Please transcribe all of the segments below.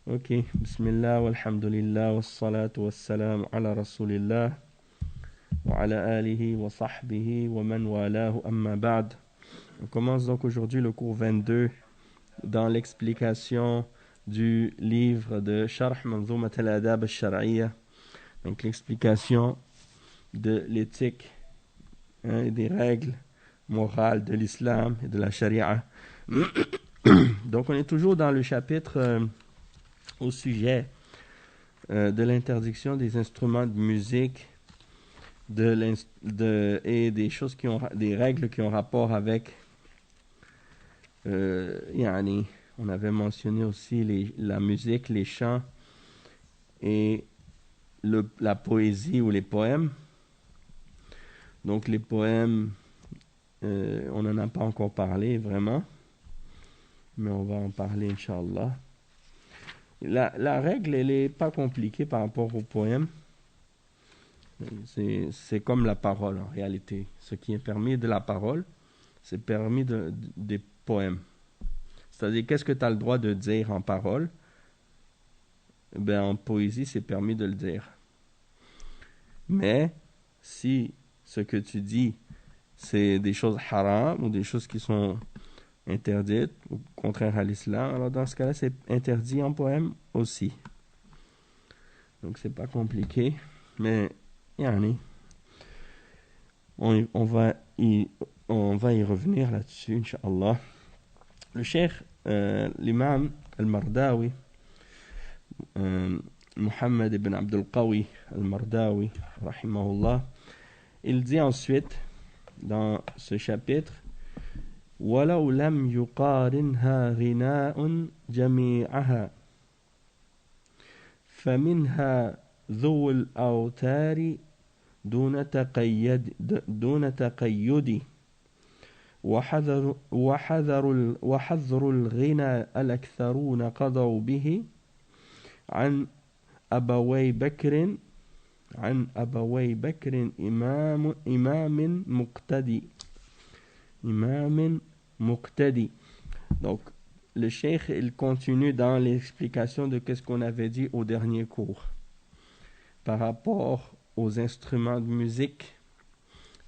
Ok, bismillah, walhamdulillah, wassalatu wassalamu ala rasulillah, wa ala alihi wa sahbihi wa man walahu amma ba'd. On commence donc aujourd'hui le cours 22 dans l'explication du livre de Sharh Manzoumat al-Adab al-Shar'iyya, donc l'explication de l'éthique et des règles morales de l'islam et de la charia. Donc on est toujours dans le chapitre au sujet de l'interdiction des instruments de musique et des choses des règles qui ont rapport avec on avait mentionné aussi la musique, les chants et la poésie ou les poèmes. Donc les poèmes, on n'en a pas encore parlé vraiment, mais on va en parler Inch'Allah. La règle, elle n'est pas compliquée par rapport au poème. C'est comme la parole en réalité. Ce qui est permis de la parole, c'est permis des poèmes. C'est-à-dire, qu'est-ce que tu as le droit de dire en parole? En poésie, c'est permis de le dire. Mais si ce que tu dis, c'est des choses haram ou des choses qui sont interdites ou contraires à l'islam, alors dans ce cas-là, c'est interdit en poème aussi. Donc, c'est pas compliqué, mais on va y revenir là-dessus, Inch'Allah. Le cheikh, l'imam al-Mardawi, Muhammad ibn Abdul Qawi al-Mardawi, rahimahullah, il dit ensuite, dans ce chapitre, وَلَوْ لَمْ يُقَارِنْهَا غِنَاءٌ جَمِيعَهَا فَمِنْهَا ذو الأوتار دون تقيد وحذر الغنى الأكثرون قضوا به عن أبوي بكر إمام مقتدي. Donc le cheikh, il continue dans l'explication de ce qu'on avait dit au dernier cours par rapport aux instruments de musique.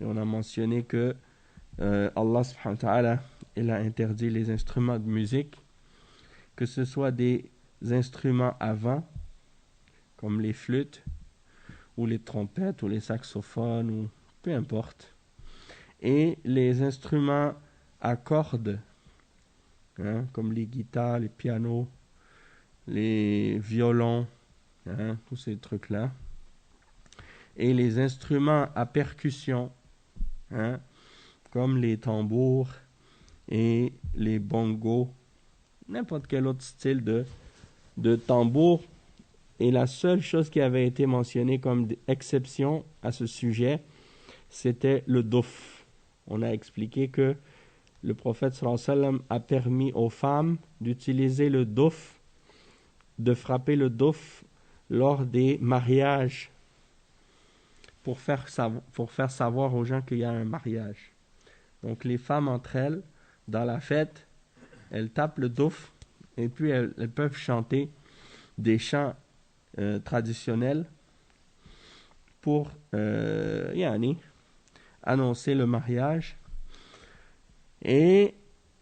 Et on a mentionné que Allah subhanahu wa ta'ala, il a interdit les instruments de musique, que ce soit des instruments à vent comme les flûtes ou les trompettes ou les saxophones ou peu importe, et les instruments à cordes comme les guitares, les pianos, les violons, tous ces trucs-là, et les instruments à percussion, comme les tambours et les bongos, n'importe quel autre style de tambour. Et la seule chose qui avait été mentionnée comme exception à ce sujet, c'était le douf. On a expliqué que le prophète sallallahu alayhi wa sallam a permis aux femmes d'utiliser le douf, de frapper le douf lors des mariages pour faire savoir aux gens qu'il y a un mariage. Donc les femmes entre elles, dans la fête, elles tapent le douf et puis elles peuvent chanter des chants traditionnels pour annoncer le mariage. Et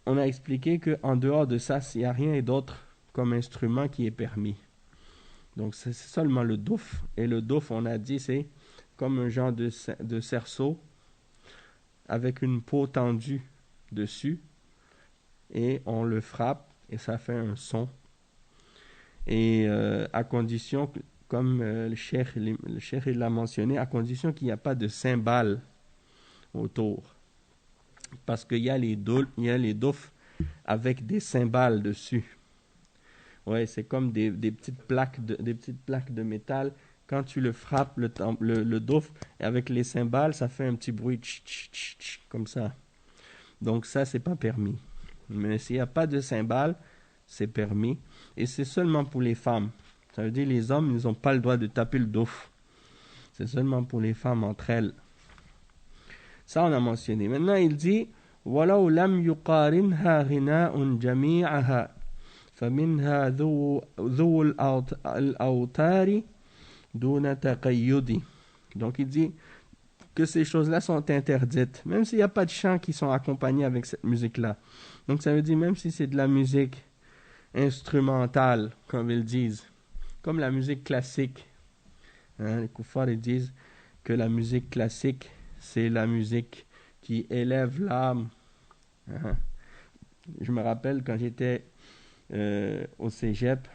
on a expliqué qu'en dehors de ça, il n'y a rien d'autre comme instrument qui est permis. Donc c'est seulement le douf. Et le douf, on a dit, c'est comme un genre de cerceau avec une peau tendue dessus. Et on le frappe et ça fait un son. Et à condition, comme le cheikh il l'a mentionné, à condition qu'il n'y a pas de cymbales autour. Parce qu'il y a les doufs avec des cymbales dessus. Ouais, c'est comme des petites plaques de métal. Quand tu le frappes, le douf, avec les cymbales, ça fait un petit bruit comme ça. Donc ça, c'est pas permis. Mais s'il n'y a pas de cymbales, c'est permis. Et c'est seulement pour les femmes. Ça veut dire les hommes, ils n'ont pas le droit de taper le douf. C'est seulement pour les femmes entre elles. Ça, on a mentionné. Maintenant, il dit وَلَوْ لَمْ يُقَارِنْهَا غِنَاءٌ جَمِيعَهَا فمنها ذو الأوتار دون تقيد. Donc il dit que ces choses-là sont interdites, même s'il n'y a pas de chants qui sont accompagnés avec cette musique-là. Donc ça veut dire même si c'est de la musique instrumentale, comme ils disent, comme la musique classique. Hein, les koufars ils disent que la musique classique, c'est la musique qui élève l'âme. Hein. Je me rappelle quand j'étais au cégep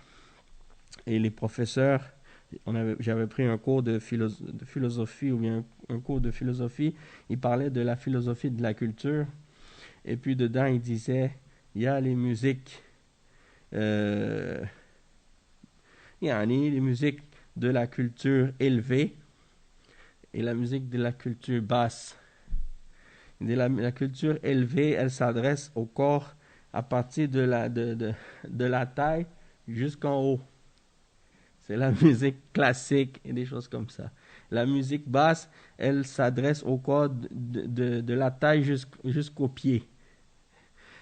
et les professeurs, j'avais pris un cours de philosophie ou bien un cours de philosophie, ils parlaient de la philosophie de la culture et puis dedans ils disaient il y a les musiques les musiques de la culture élevée et la musique de la culture basse. La culture élevée, elle s'adresse au corps à partir de la taille jusqu'en haut. C'est la musique classique et des choses comme ça. La musique basse, elle s'adresse au corps de la taille jusqu'aux pieds.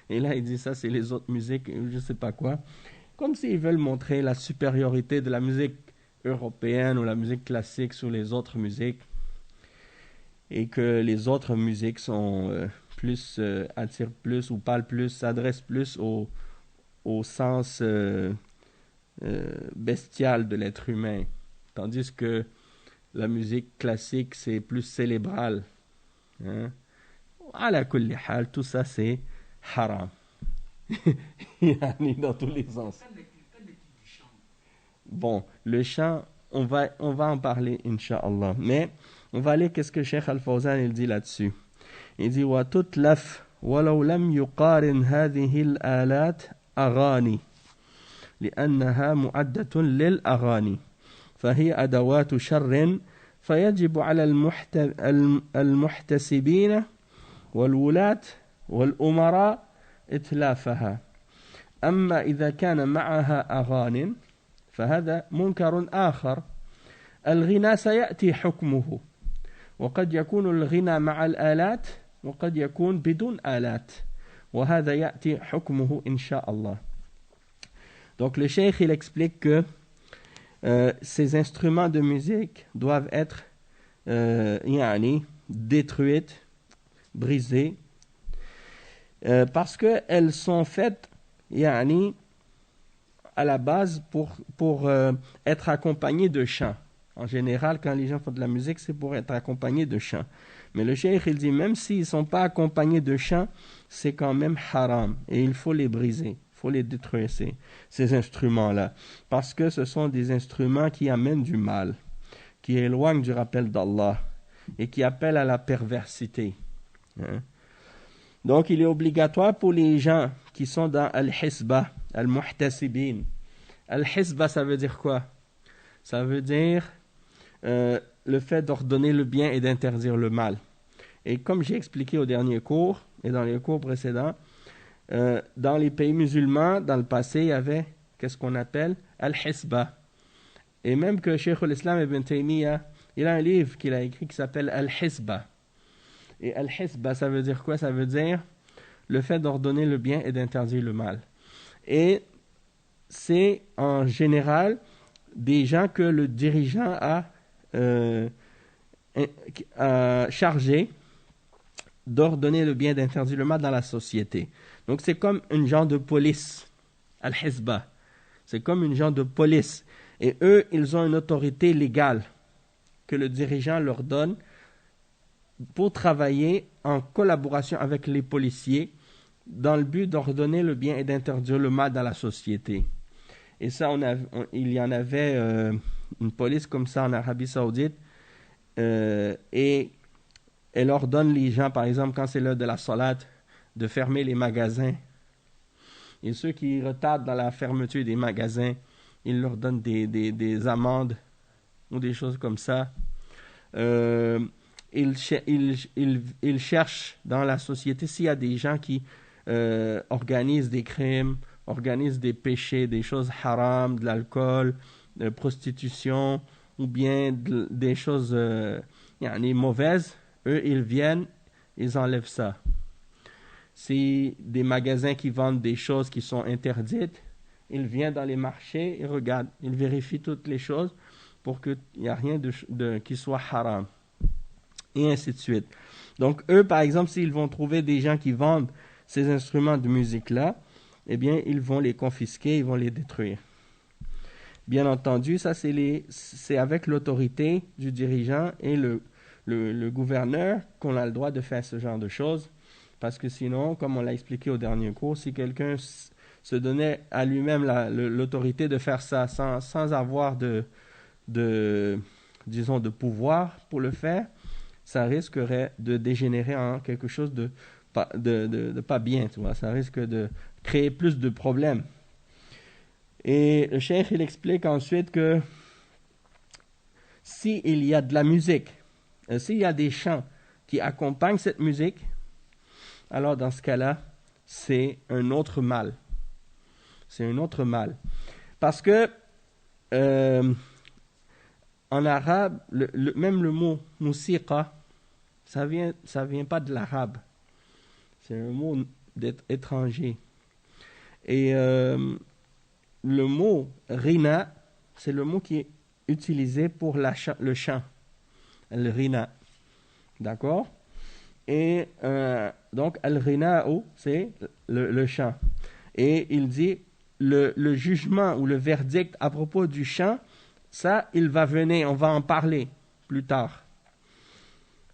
Et là, il dit ça, c'est les autres musiques, je ne sais pas quoi. Comme s'ils veulent montrer la supériorité de la musique européenne ou la musique classique sur les autres musiques. Et que les autres musiques sont attirent plus ou parlent plus, s'adressent plus au sens bestial de l'être humain. Tandis que la musique classique, c'est plus cérébral. Hein? Ala kulli hal, tout ça, c'est haram. Dans tous les sens. Bon, le chant, on va en parler, Inch'Allah. Mais on va aller, qu'est-ce que Cheikh Al-Fawzan il dit là-dessus. Il dit وَتُتْلَفْ وَلَوْ لَمْ يُقَارِنْ هَذِهِ الْآلَاتِ أَغَانِي لأنها معدة للأغاني فهي أدوات شر فيجب على المحتسبين والولاة والأمراء إتلافها أما إذا كان معها أغان فهذا منكر آخر الغنى سيأتي حكمه وقد يكون الغنى مع الآلات وقد يكون بدون آلات وهذا يأتي حكمه إن شاء الله. Donc le cheikh il explique que ces instruments de musique doivent être détruits, brisés, parce qu'elles sont faites à la base pour être accompagnées de chants. En général, quand les gens font de la musique, c'est pour être accompagnés de chants. Mais le cheikh il dit même s'ils ne sont pas accompagnés de chants, c'est quand même haram et il faut les briser. Il faut les détruire, ces instruments-là. Parce que ce sont des instruments qui amènent du mal, qui éloignent du rappel d'Allah et qui appellent à la perversité. Hein? Donc, il est obligatoire pour les gens qui sont dans Al-Hisba, Al-Muhtasibin. Al-Hisba, ça veut dire quoi? Ça veut dire le fait d'ordonner le bien et d'interdire le mal. Et comme j'ai expliqué au dernier cours et dans les cours précédents, dans les pays musulmans, dans le passé, il y avait qu'est-ce qu'on appelle Al-Hisba. Et même que Cheikh al-Islam Ibn Taymiyyah, il a un livre qu'il a écrit qui s'appelle Al-Hisba. Et Al-Hisba, ça veut dire quoi? Ça veut dire le fait d'ordonner le bien et d'interdire le mal. Et c'est en général des gens que le dirigeant a chargé d'ordonner le bien et d'interdire le mal dans la société. Donc c'est comme une genre de police, Al-Hisba. C'est comme une genre de police. Et eux, ils ont une autorité légale que le dirigeant leur donne pour travailler en collaboration avec les policiers dans le but d'ordonner le bien et d'interdire le mal dans la société. Et ça, il y en avait une police comme ça en Arabie Saoudite et elle ordonne les gens, par exemple, quand c'est l'heure de la salat, de fermer les magasins. Et ceux qui retardent dans la fermeture des magasins, ils leur donnent des amendes ou des choses comme ça. Ils cherchent dans la société s'il y a des gens qui organisent des crimes, organisent des péchés, des choses haram, de l'alcool, de la prostitution, ou bien des choses mauvaises. Eux, ils viennent, ils enlèvent ça. Si des magasins qui vendent des choses qui sont interdites, il vient dans les marchés, il regarde, il vérifie toutes les choses pour qu'il n'y a rien qui soit haram. Et ainsi de suite. Donc eux, par exemple, s'ils vont trouver des gens qui vendent ces instruments de musique-là, eh bien, ils vont les confisquer, ils vont les détruire. Bien entendu, ça c'est avec l'autorité du dirigeant et le gouverneur qu'on a le droit de faire ce genre de choses. Parce que sinon, comme on l'a expliqué au dernier cours, si quelqu'un se donnait à lui-même l'autorité de faire ça sans avoir disons, de pouvoir pour le faire, ça risquerait de dégénérer en quelque chose de pas bien, tu vois. Ça risque de créer plus de problèmes. Et le cheikh, il explique ensuite que s'il y a de la musique, s'il y a des chants qui accompagnent cette musique, alors dans ce cas-là, c'est un autre mal. C'est un autre mal. Parce que en arabe, même le mot musiqa, ça vient pas de l'arabe. C'est un mot étranger. Et le mot rina, c'est le mot qui est utilisé pour le chant. Le rina. D'accord? Et donc, al-rina'u, c'est le chant. Et il dit, le jugement ou le verdict à propos du chant, ça, il va venir, on va en parler plus tard.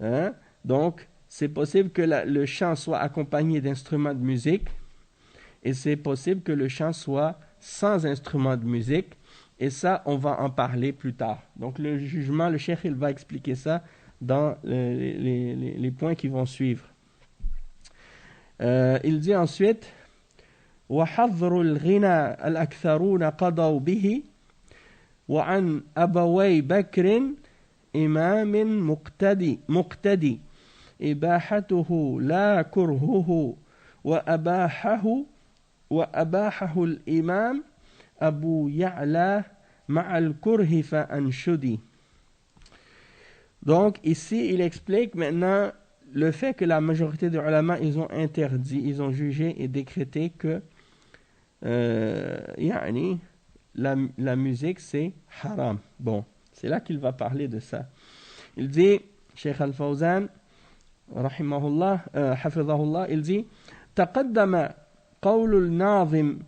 Hein? Donc, c'est possible que le chant soit accompagné d'instruments de musique, et c'est possible que le chant soit sans instrument de musique, et ça, on va en parler plus tard. Donc, le jugement, le cheikh, il va expliquer ça dans les points qui vont suivre. Il dit ensuite وحظر الغنى الأكثرون قضوا به وعن أبوي بكر إمام مقتدي إباحته لا كرهه وأباحه الإمام أبو يعلى مع الكره فأنشدي. Donc ici il explique maintenant le fait que la majorité des ulama ils ont interdit, ils ont jugé et décrété que la musique c'est haram. Bon, c'est là qu'il va parler de ça. Il dit, Cheikh Al-Fawzan rahimahullah, hafidhahullah, il dit تقدم قول الناظم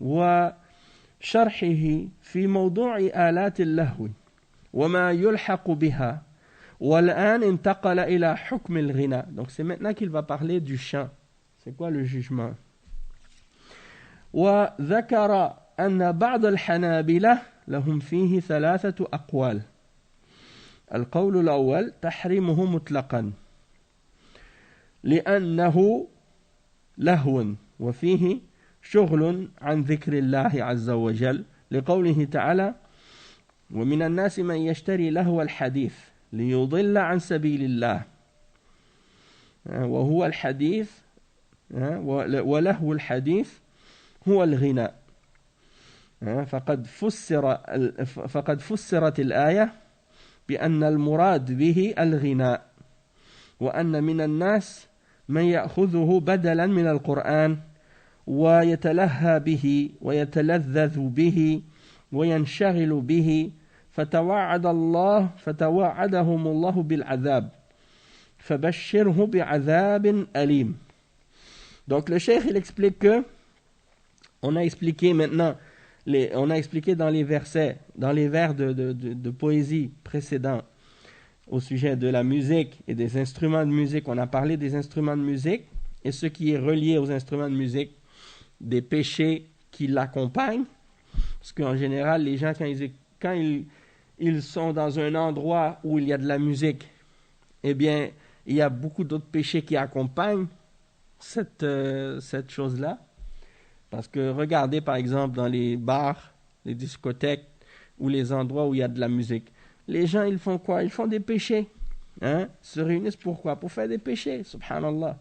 وشرحه في موضوع آلات اللهو وما يلحق بها والآن انتقل إلى حكم الغناء. Donc c'est maintenant qu'il va parler du chant. C'est quoi le jugement? وذكر أن بعض الحنابلة لهم فيه 3 أقوال. القول الأول تحريمه مطلقا لأنه لهو وفيه شغل عن ذكر الله عز وجل لقوله تعالى ومن الناس من يشتري لهو الحديث ليضل عن سبيل الله وهو الحديث ولهو الحديث هو الغناء فقد فسرت الآية بأن المراد به الغناء وأن من الناس من يأخذه بدلا من القرآن ويتلهى به ويتلذذ به وينشغل به فتوعدهم الله بالعذاب فبشره بعذاب أليم. Donc le cheikh il explique que on a expliqué maintenant on a expliqué dans les versets, dans les vers de poésie précédents au sujet de la musique et des instruments de musique. On a parlé des instruments de musique et ce qui est relié aux instruments de musique, des péchés qui l'accompagnent. Parce qu'en général, les gens, quand ils sont dans un endroit où il y a de la musique, eh bien, il y a beaucoup d'autres péchés qui accompagnent cette chose-là. Parce que regardez par exemple dans les bars, les discothèques ou les endroits où il y a de la musique. Les gens, ils font quoi? Ils font des péchés. Hein? Ils se réunissent pourquoi? Pour faire des péchés, subhanallah.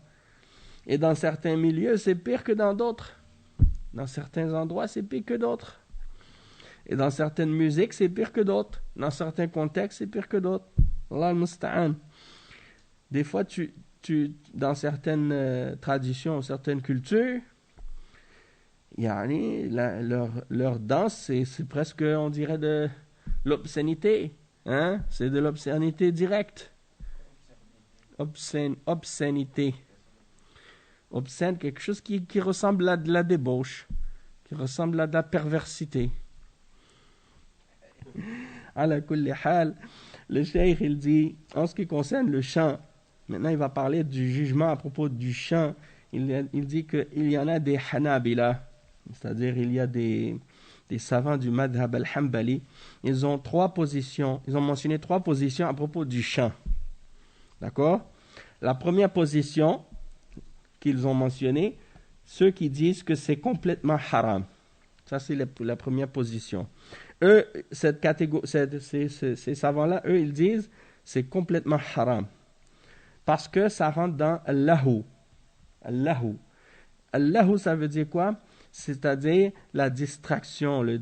Et dans certains milieux, c'est pire que dans d'autres. Dans certains endroits, c'est pire que d'autres. Et dans certaines musiques, c'est pire que d'autres. Dans certains contextes, c'est pire que d'autres. Allah al-musta'an. Des fois, dans certaines traditions, certaines cultures, Yani, leur danse, c'est presque, on dirait, de l'obscénité. Hein? C'est de l'obscénité directe. Obscénité. Obscène, quelque chose qui ressemble à de la débauche, qui ressemble à de la perversité. Ala kulli hal, le cheikh, il dit, en ce qui concerne le chant, maintenant il va parler du jugement à propos du chant. Il dit qu'il y en a des Hanabila, c'est-à-dire il y a des savants du Madhab al-Hanbali. Ils ont mentionné 3 positions à propos du chant. D'accord? La première position qu'ils ont mentionnée, ceux qui disent que c'est complètement haram. Ça, c'est la première position. Eux, cette catégorie, ces savants-là, eux, ils disent c'est complètement haram. Parce que ça rentre dans Allahu. Allahu. Allahu, ça veut dire quoi? C'est-à-dire la distraction, le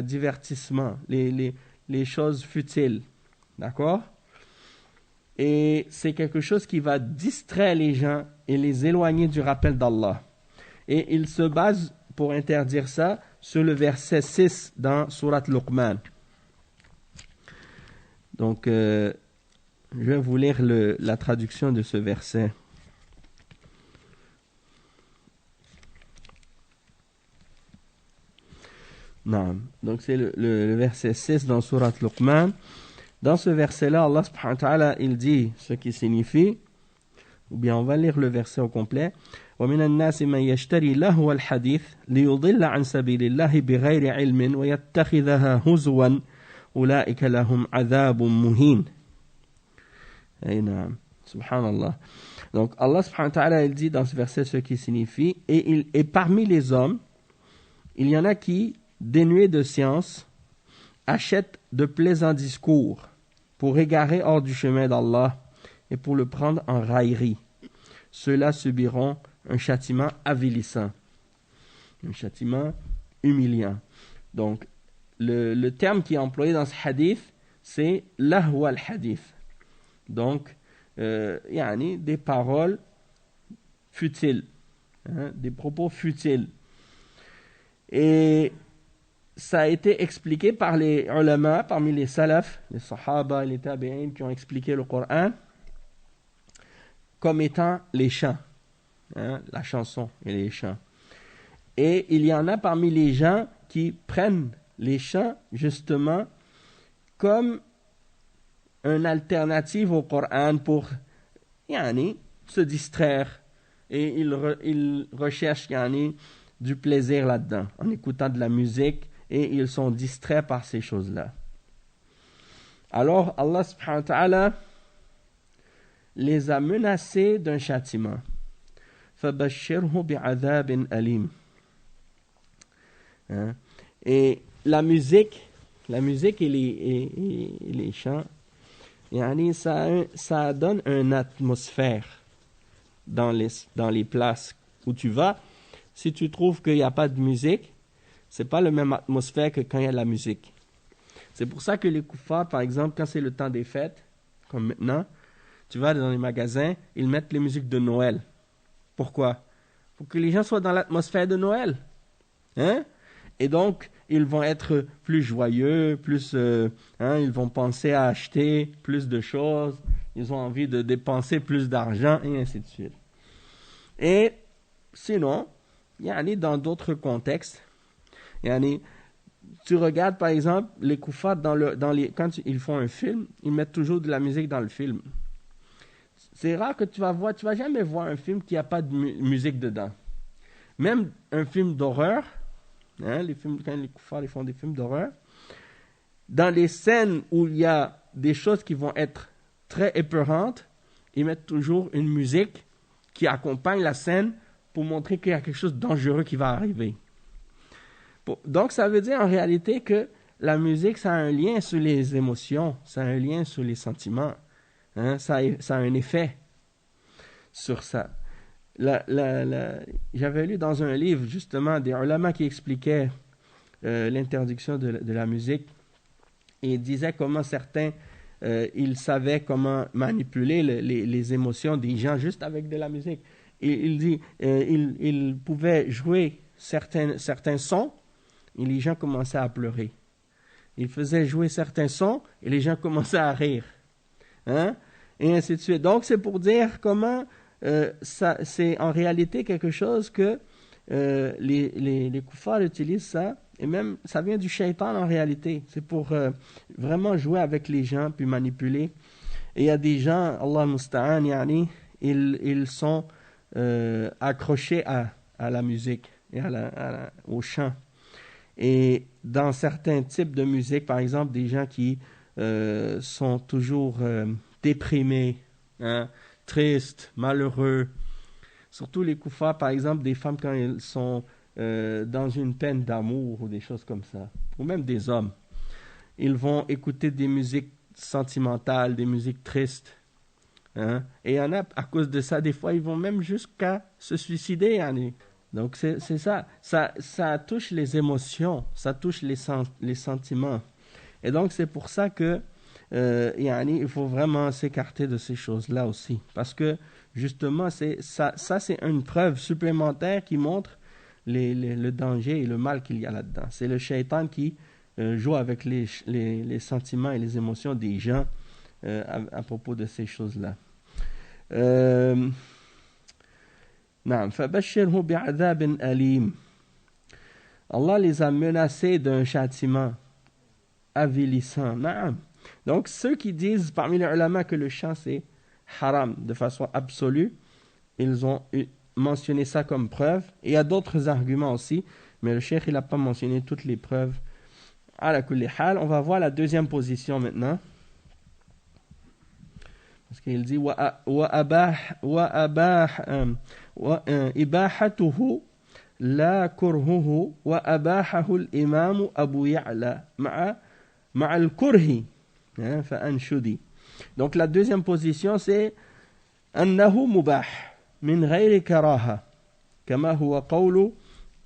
divertissement, les choses futiles. D'accord? Et c'est quelque chose qui va distraire les gens et les éloigner du rappel d'Allah. Et il se base, pour interdire ça, sur le verset 6 dans Surat Luqman. Donc, je vais vous lire la traduction de ce verset. Non. Donc, c'est le verset 6 dans Surat Luqman. Dans ce verset-là, Allah subhanahu wa ta'ala, il dit ce qui signifie, ou bien on va lire le verset au complet. وَمِنَ النَّاسِ مَنْ يَشْتَرِي لَهْوَ الْحَدِيثِ لِيُضِلَّ عَنْ سَبِيلِ اللَّهِ بِغَيْرِ عِلْمٍ وَيَتَّخِذَهَا هُزُوًا أُولَٰئِكَ لَهُمْ عَذَابٌ مُهِينٌ. Subhanallah. Donc Allah subhanahu wa ta'ala, il dit dans ce verset ce qui signifie, et parmi les hommes, il y en a qui, dénués de science, achètent de plaisants discours pour égarer hors du chemin d'Allah et pour le prendre en raillerie. Ceux-là subiront un châtiment avilissant, un châtiment humiliant. Donc, le terme qui est employé dans ce hadith, c'est lahwa al-hadith. Donc, des paroles futiles, des propos futiles. Et ça a été expliqué par les ulama, parmi les salafs, les sahaba et les tabi'in qui ont expliqué le Coran comme étant les chants, la chanson et les chants. Et il y en a parmi les gens qui prennent les chants justement comme une alternative au Coran pour se distraire. Et ils recherchent du plaisir là-dedans, en écoutant de la musique, et ils sont distraits par ces choses-là. Alors Allah subhanahu wa ta'ala les a menacés d'un châtiment. فَبَشِّرْهُ بِعَذَابٍ أَلِيمٍ. Et la musique et les chants, ça donne une atmosphère dans les places où tu vas. Si tu trouves qu'il n'y a pas de musique, c'est pas la même atmosphère que quand il y a de la musique. C'est pour ça que les koufars, par exemple, quand c'est le temps des fêtes, comme maintenant, tu vas dans les magasins, ils mettent les musiques de Noël. Pourquoi? Pour que les gens soient dans l'atmosphère de Noël. Et donc, ils vont être plus joyeux, ils vont penser à acheter plus de choses, ils ont envie de dépenser plus d'argent, et ainsi de suite. Et sinon, dans d'autres contextes, tu regardes par exemple les koufars quand ils font un film, ils mettent toujours de la musique dans le film. C'est rare que tu vas jamais voir un film qui n'a pas de musique dedans. Même un film d'horreur, quand les koufars ils font des films d'horreur, dans les scènes où il y a des choses qui vont être très épeurantes, ils mettent toujours une musique qui accompagne la scène pour montrer qu'il y a quelque chose de dangereux qui va arriver. Donc, ça veut dire en réalité que la musique, ça a un lien sur les émotions, ça a un lien sur les sentiments. Ça a un effet sur ça. J'avais lu dans un livre, justement, des ulama qui expliquaient l'interdiction de la musique et disaient comment certains, ils savaient comment manipuler les émotions des gens juste avec de la musique. Il pouvaient jouer certains sons et les gens commençaient à pleurer. Il faisait jouer certains sons et les gens commençaient à rire. Hein? Et ainsi de suite. Donc, c'est pour dire comment c'est en réalité quelque chose que les kuffars utilisent ça. Et même, ça vient du shaitan en réalité. C'est pour vraiment jouer avec les gens, puis manipuler. Et il y a des gens, Allah musta'an, yani, ils sont accrochés à la musique et au chant. Et dans certains types de musique, par exemple, des gens qui sont toujours déprimés, hein, tristes, malheureux, surtout les kuffars, par exemple, des femmes quand elles sont dans une peine d'amour ou des choses comme ça, ou même des hommes, ils vont écouter des musiques sentimentales, des musiques tristes. Hein? Et il y en a, à cause de ça, des fois, ils vont même jusqu'à se suicider. Hein? Donc, c'est ça. Ça touche les émotions, ça touche les sentiments. Et donc, c'est pour ça que il faut vraiment s'écarter de ces choses-là aussi. Parce que, justement, c'est une preuve supplémentaire qui montre le danger et le mal qu'il y a là-dedans. C'est le shaitan qui joue avec les sentiments et les émotions des gens à propos de ces choses-là. نعم فبشره بعذاب أليم. Allah les a menacés d'un châtiment avilissant. نعم. Donc ceux qui disent parmi les ulama que le chant c'est haram de façon absolue, ils ont mentionné ça comme preuve. Et il y a d'autres arguments aussi, mais le cheikh il n'a pas mentionné toutes les preuves. Ala kulli hal, on va voir la deuxième position maintenant. Parce qu'il dit إباحته لا كرهه وأباحه الإمام أبو يعلى مع الكره فأنشدي. Donc la deuxième position c'est أنه مباح من غير كراهة كما هو قول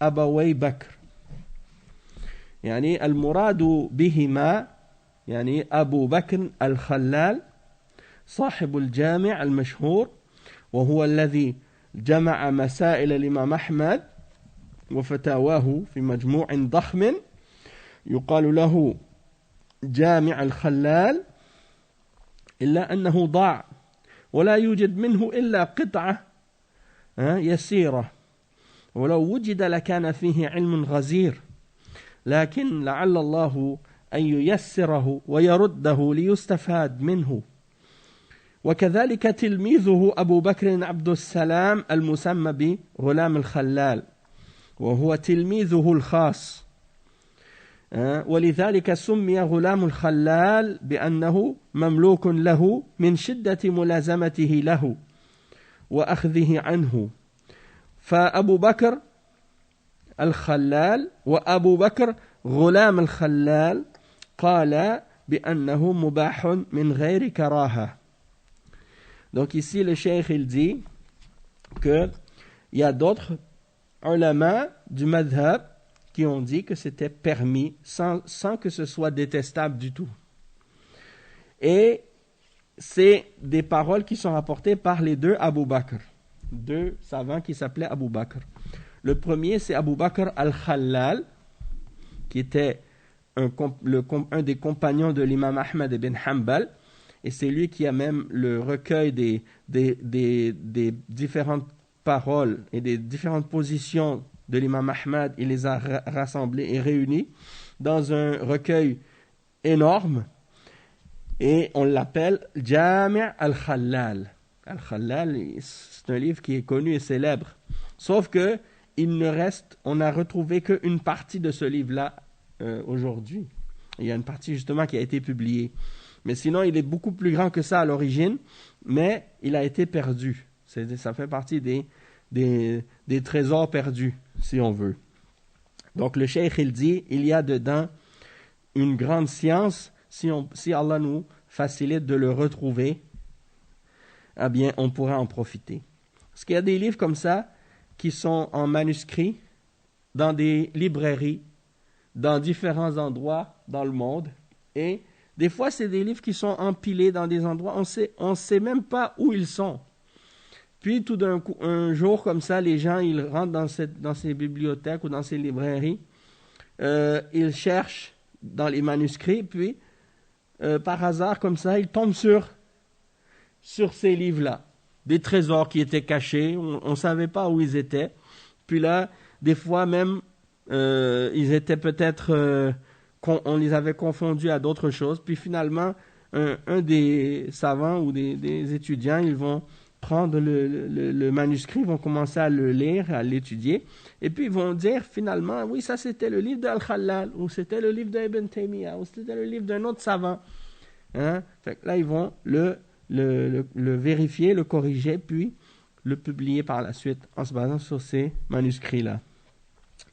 أبوي بكر. يعني المراد بهما يعني أبو بكر الخلال صاحب الجامع المشهور وهو الذي جمع مسائل الإمام أحمد وفتاواه في مجموع ضخم يقال له جامع الخلال إلا أنه ضاع ولا يوجد منه إلا قطعة يسيرة ولو وجد لكان فيه علم غزير لكن لعل الله أن ييسره ويرده ليستفاد منه. وكذلك تلميذه أبو بكر عبد السلام المسمى بغلام الخلال وهو تلميذه الخاص ولذلك سمي غلام الخلال بأنه مملوك له من شدة ملازمته له وأخذه عنه. فأبو بكر الخلال وأبو بكر غلام الخلال قال بأنه مباح من غير كراهة. Donc ici le cheikh il dit que il y a d'autres ulama du madhab qui ont dit que c'était permis sans que ce soit détestable du tout. Et c'est des paroles qui sont rapportées par les deux Abu Bakr, deux savants qui s'appelaient Abu Bakr. Le premier c'est Abu Bakr al-Khallal qui était un des compagnons de l'imam Ahmad ibn Hanbal. Et c'est lui qui a même le recueil des différentes paroles et des différentes positions de l'imam Ahmad. Il les a rassemblées et réunies dans un recueil énorme. Et on l'appelle Jami' al-Khallal. Al-Khallal, c'est un livre qui est connu et célèbre. Sauf que on n'a retrouvé qu'une partie de ce livre-là aujourd'hui. Il y a une partie justement qui a été publiée. Mais sinon, il est beaucoup plus grand que ça à l'origine, mais il a été perdu. Ça fait partie des trésors perdus, si on veut. Donc le cheikh, il dit, il y a dedans une grande science, si Allah nous facilite de le retrouver, eh bien, on pourra en profiter. Parce qu'il y a des livres comme ça qui sont en manuscrit dans des librairies, dans différents endroits dans le monde, et des fois, c'est des livres qui sont empilés dans des endroits, on sait même pas où ils sont. Puis tout d'un coup, un jour comme ça, les gens ils rentrent dans ces bibliothèques ou dans ces librairies, ils cherchent dans les manuscrits, puis par hasard comme ça, ils tombent sur ces livres-là, des trésors qui étaient cachés, on ne savait pas où ils étaient. Puis là, des fois même, ils étaient peut-être, on les avait confondus à d'autres choses. Puis finalement, un des savants ou des étudiants, ils vont prendre le manuscrit, ils vont commencer à le lire, à l'étudier, et puis ils vont dire finalement, oui, ça c'était le livre d'Al-Khallal, ou c'était le livre d'Ibn Taymiyyah, ou c'était le livre d'un autre savant. Hein? Fait que là, ils vont le vérifier, le corriger, puis le publier par la suite en se basant sur ces manuscrits-là.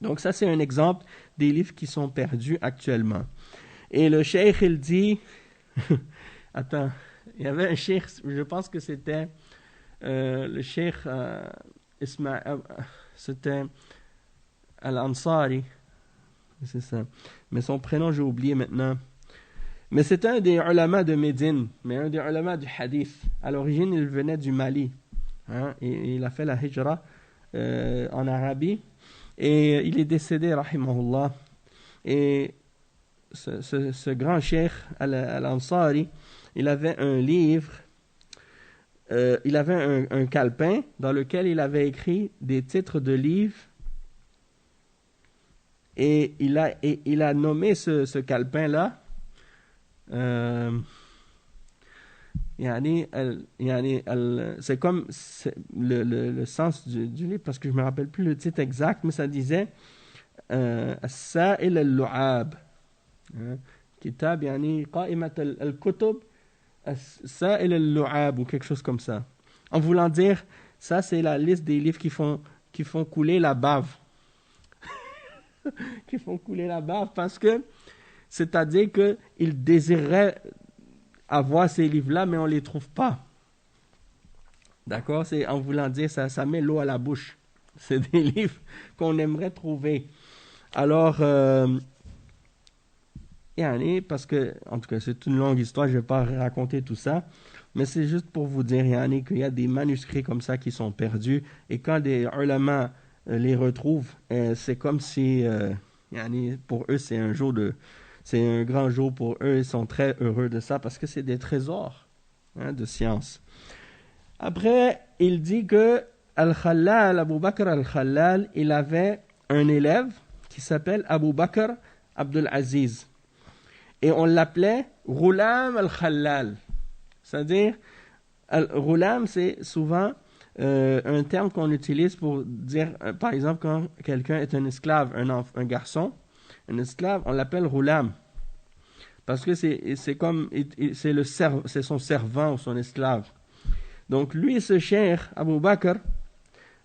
Donc ça, c'est un exemple des livres qui sont perdus actuellement. Et le cheikh, il dit... Attends, il y avait un cheikh, je pense que c'était le cheikh Ismaël, c'était Al-Ansari, c'est ça. Mais son prénom, j'ai oublié maintenant. Mais c'était un des ulama de Médine, mais un des ulama du hadith. À l'origine, il venait du Mali. Hein, et il a fait la hijra en Arabie. Et il est décédé, rahimahullah. Et ce grand cheikh Al-Ansari, il avait un livre, il avait un calepin dans lequel il avait écrit des titres de livres. Et il a nommé ce calepin-là c'est comme le sens du livre, parce que je ne me rappelle plus le titre exact, mais ça disait As-Sa'il al-Lu'ab, Kitab Qa'imat al-Kutub As-Sa'il al-Lu'ab, ou quelque chose comme ça, en voulant dire ça c'est la liste des livres qui font couler la bave. Qui font couler la bave, parce que c'est-à-dire qu'ils désireraient avoir ces livres-là, mais on ne les trouve pas. D'accord? C'est en voulant dire, ça met l'eau à la bouche. C'est des livres qu'on aimerait trouver. Alors, parce que, en tout cas, c'est une longue histoire, je ne vais pas raconter tout ça, mais c'est juste pour vous dire, qu'il y a des manuscrits comme ça qui sont perdus, et quand des ulama les retrouvent, c'est comme si, pour eux, c'est un grand jour pour eux, ils sont très heureux de ça, parce que c'est des trésors de science. Après, il dit que Al-Khallal, Abu Bakr Al-Khallal, il avait un élève qui s'appelle Abu Bakr Abdul Aziz. Et on l'appelait Ghulam Al-Khallal. C'est-à-dire, Ghulam, c'est souvent un terme qu'on utilise pour dire, par exemple, quand quelqu'un est un esclave, un garçon, un esclave, on l'appelle Ghulam. Parce que c'est comme, c'est son servant ou son esclave. Donc lui, ce cheikh, Abu Bakr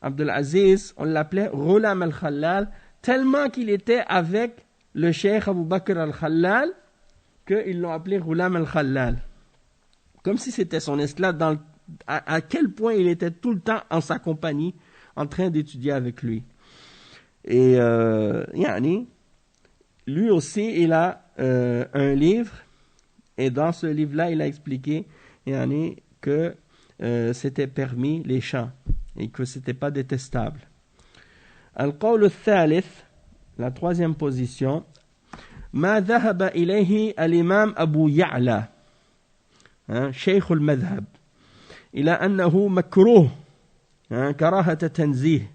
Abdul Aziz, on l'appelait Ghulam Al-Khallal, tellement qu'il était avec le cheikh Abu Bakr Al-Khallal, qu'ils l'ont appelé Ghulam Al-Khallal. Comme si c'était son esclave, à quel point il était tout le temps en sa compagnie, en train d'étudier avec lui. Et lui aussi, il a un livre, et dans ce livre-là, il a expliqué que c'était permis les chants, et que c'était pas détestable. Al-Qawl al-Thalith, la troisième position, ما ذهب إليه الإمام أبو يعلى شيخ المذهب إلى أنه مكروه كراهة تنزيه،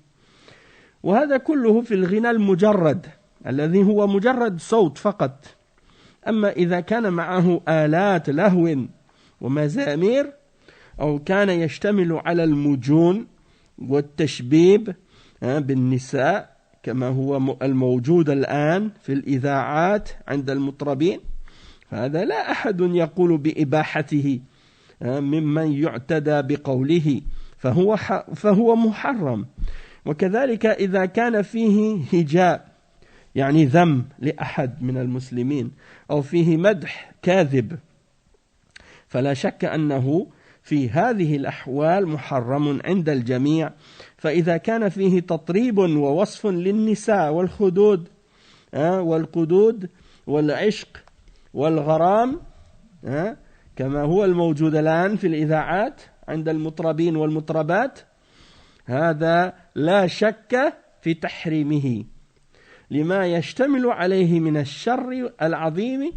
وهذا كله في الغنى المجرد الذي هو مجرد صوت فقط. أما إذا كان معه آلات لهو ومزامير أو كان يشتمل على المجون والتشبيب بالنساء كما هو الموجود الآن في الإذاعات عند المطربين، فهذا لا أحد يقول بإباحته ممن يعتدى بقوله، فهو محرم. وكذلك إذا كان فيه هجاء يعني ذم لأحد من المسلمين أو فيه مدح كاذب، فلا شك أنه في هذه الأحوال محرم عند الجميع. فإذا كان فيه تطريب ووصف للنساء والخدود والقدود والعشق والغرام كما هو الموجود الآن في الإذاعات عند المطربين والمطربات، هذا لا شك في تحريمه لما يشتمل عليه من الشر العظيم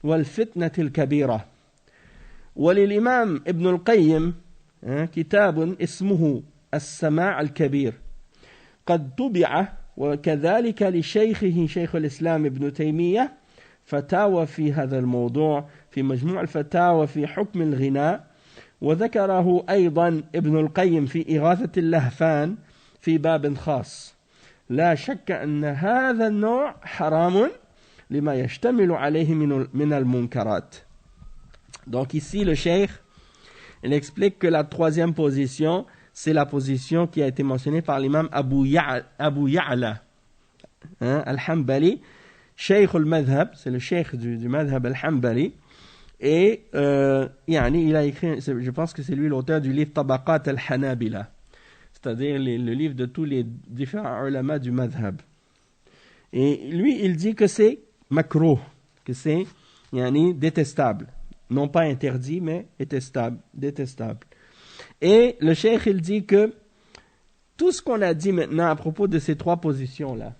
والفتنة الكبيرة. وللإمام ابن القيم كتاب اسمه السماع الكبير قد طبع، وكذلك لشيخه شيخ الإسلام ابن تيمية فتاوى في هذا الموضوع في مجموع الفتاوى في حكم الغناء، وذكره أيضا ابن القيم في إغاثة اللهفان في باب خاص. لا شك أن هذا النوع حرام لما يشتمل عليه من المنكرات. Donc ici le cheikh il explique que la troisième position c'est la position qui a été mentionnée par l'imam Abu Ya'la al-Hanbali, cheikh al-madhab, c'est le cheikh du madhab al-Hanbali. Et il a écrit, je pense que c'est lui l'auteur du livre Tabaqat al-Hanabila, c'est-à-dire le livre de tous les différents ulama du madhab. Et lui, il dit que c'est makruh, que c'est détestable. Non pas interdit, mais détestable. Et le cheikh, il dit que tout ce qu'on a dit maintenant à propos de ces trois positions-là,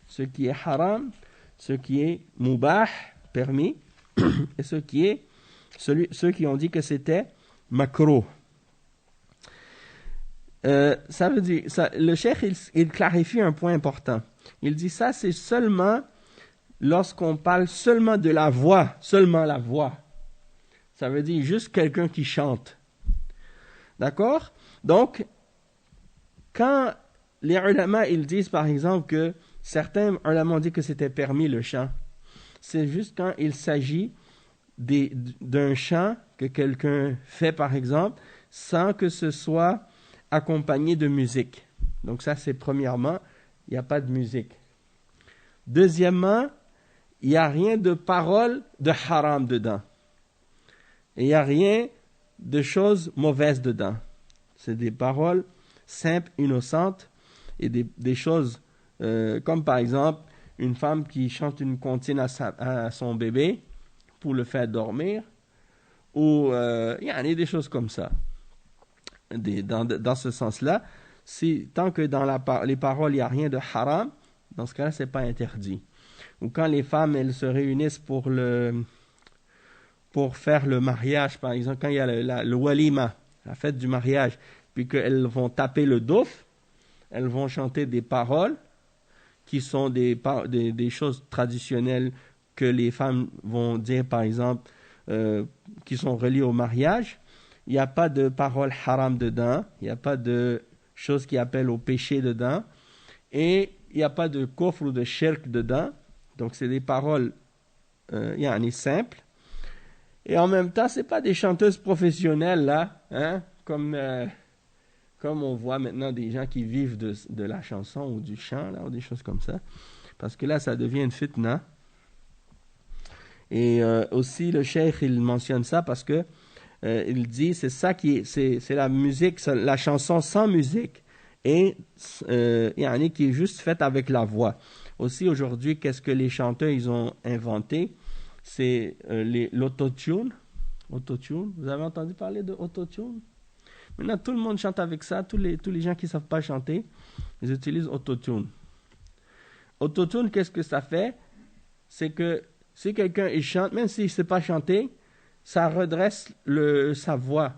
ce qui est haram, ce qui est mubah, permis, et ceux qui ont dit que c'était makruh. Ça veut dire, le cheikh il clarifie un point important. Il dit ça c'est seulement lorsqu'on parle seulement de la voix, seulement la voix. Ça veut dire juste quelqu'un qui chante. D'accord? Donc, quand les ulama ils disent par exemple que certains ulama ont dit que c'était permis le chant, c'est juste quand il s'agit d'un chant que quelqu'un fait par exemple sans que ce soit accompagné de musique. Donc ça c'est premièrement, il n'y a pas de musique. Deuxièmement, il n'y a rien de parole de haram dedans. Et il n'y a rien de choses mauvaises dedans. C'est des paroles simples, innocentes et des choses comme par exemple une femme qui chante une comptine à son bébé pour le faire dormir, ou il y a des choses comme ça. Dans ce sens-là, tant que dans les paroles il n'y a rien de haram, dans ce cas-là, ce n'est pas interdit. Ou quand les femmes elles se réunissent pour faire le mariage, par exemple, quand il y a le walima, la fête du mariage, puis qu'elles vont taper le douf, elles vont chanter des paroles qui sont des choses traditionnelles que les femmes vont dire, par exemple, qui sont reliées au mariage. Il n'y a pas de paroles haram dedans, il n'y a pas de choses qui appellent au péché dedans, et il n'y a pas de kufr ou de shirk dedans. Donc c'est des paroles simples. Et en même temps, ce n'est pas des chanteuses professionnelles, là, comme on voit maintenant des gens qui vivent de la chanson ou du chant, là, ou des choses comme ça. Parce que là, ça devient une fitna. Et aussi, le cheikh, il mentionne ça parce que il dit, c'est ça c'est la musique, la chanson sans musique, et qui est juste faite avec la voix. Aussi, aujourd'hui, qu'est-ce que les chanteurs, ils ont inventé? C'est l'autotune. Autotune. Vous avez entendu parler de autotune? Maintenant, tout le monde chante avec ça. Tous les gens qui ne savent pas chanter, ils utilisent autotune. Autotune, qu'est-ce que ça fait? C'est que si quelqu'un il chante, même s'il ne sait pas chanter, ça redresse sa voix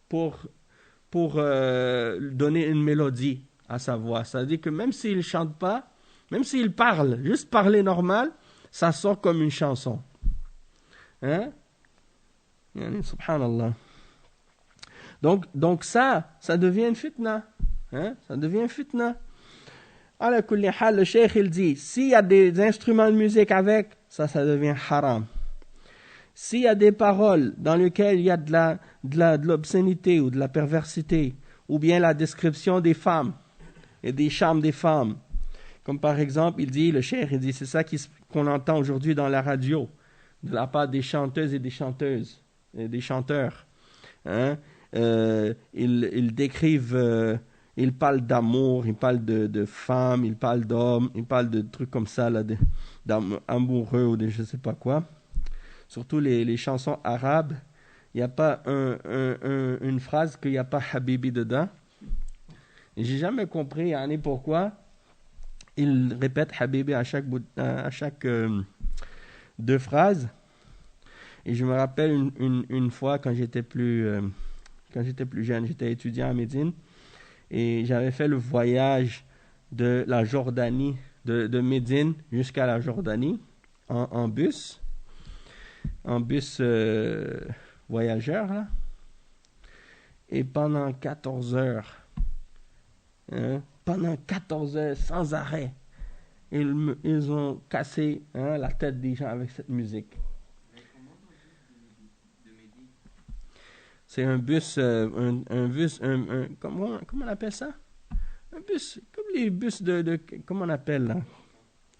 pour donner une mélodie à sa voix. C'est-à-dire que même s'il ne chante pas, même s'il parle, juste parler normal, ça sort comme une chanson. Subhanallah. Donc ça devient une fitna. Ça devient une fitna. Ala kulli hal, le cheikh il dit, s'il y a des instruments de musique avec, ça devient haram. S'il y a des paroles dans lesquelles il y a de l'obscénité ou de la perversité, ou bien la description des femmes et des charmes des femmes, comme par exemple, le cheikh il dit, c'est ça qu'on entend aujourd'hui dans la radio, de la part des chanteuses et des chanteuses, et des chanteurs. Ils décrivent, ils parlent d'amour, ils parlent de femmes, ils parlent d'hommes, ils parlent de trucs comme ça, là, d'amoureux ou de je sais pas quoi. Surtout les chansons arabes, il n'y a pas une phrase qu'il n'y a pas Habibi dedans. J'ai jamais compris yani, pourquoi il répète Habibi à chaque, à chaque deux phrases. Et je me rappelle une fois quand j'étais plus jeune, j'étais étudiant à Médine et j'avais fait le voyage de la Jordanie, de Médine jusqu'à la Jordanie en bus, voyageur là. Et pendant 14 heures, sans arrêt, ils ont cassé la tête des gens avec cette musique. C'est un bus, comment on appelle ça? Un bus, comme les bus comment on appelle là?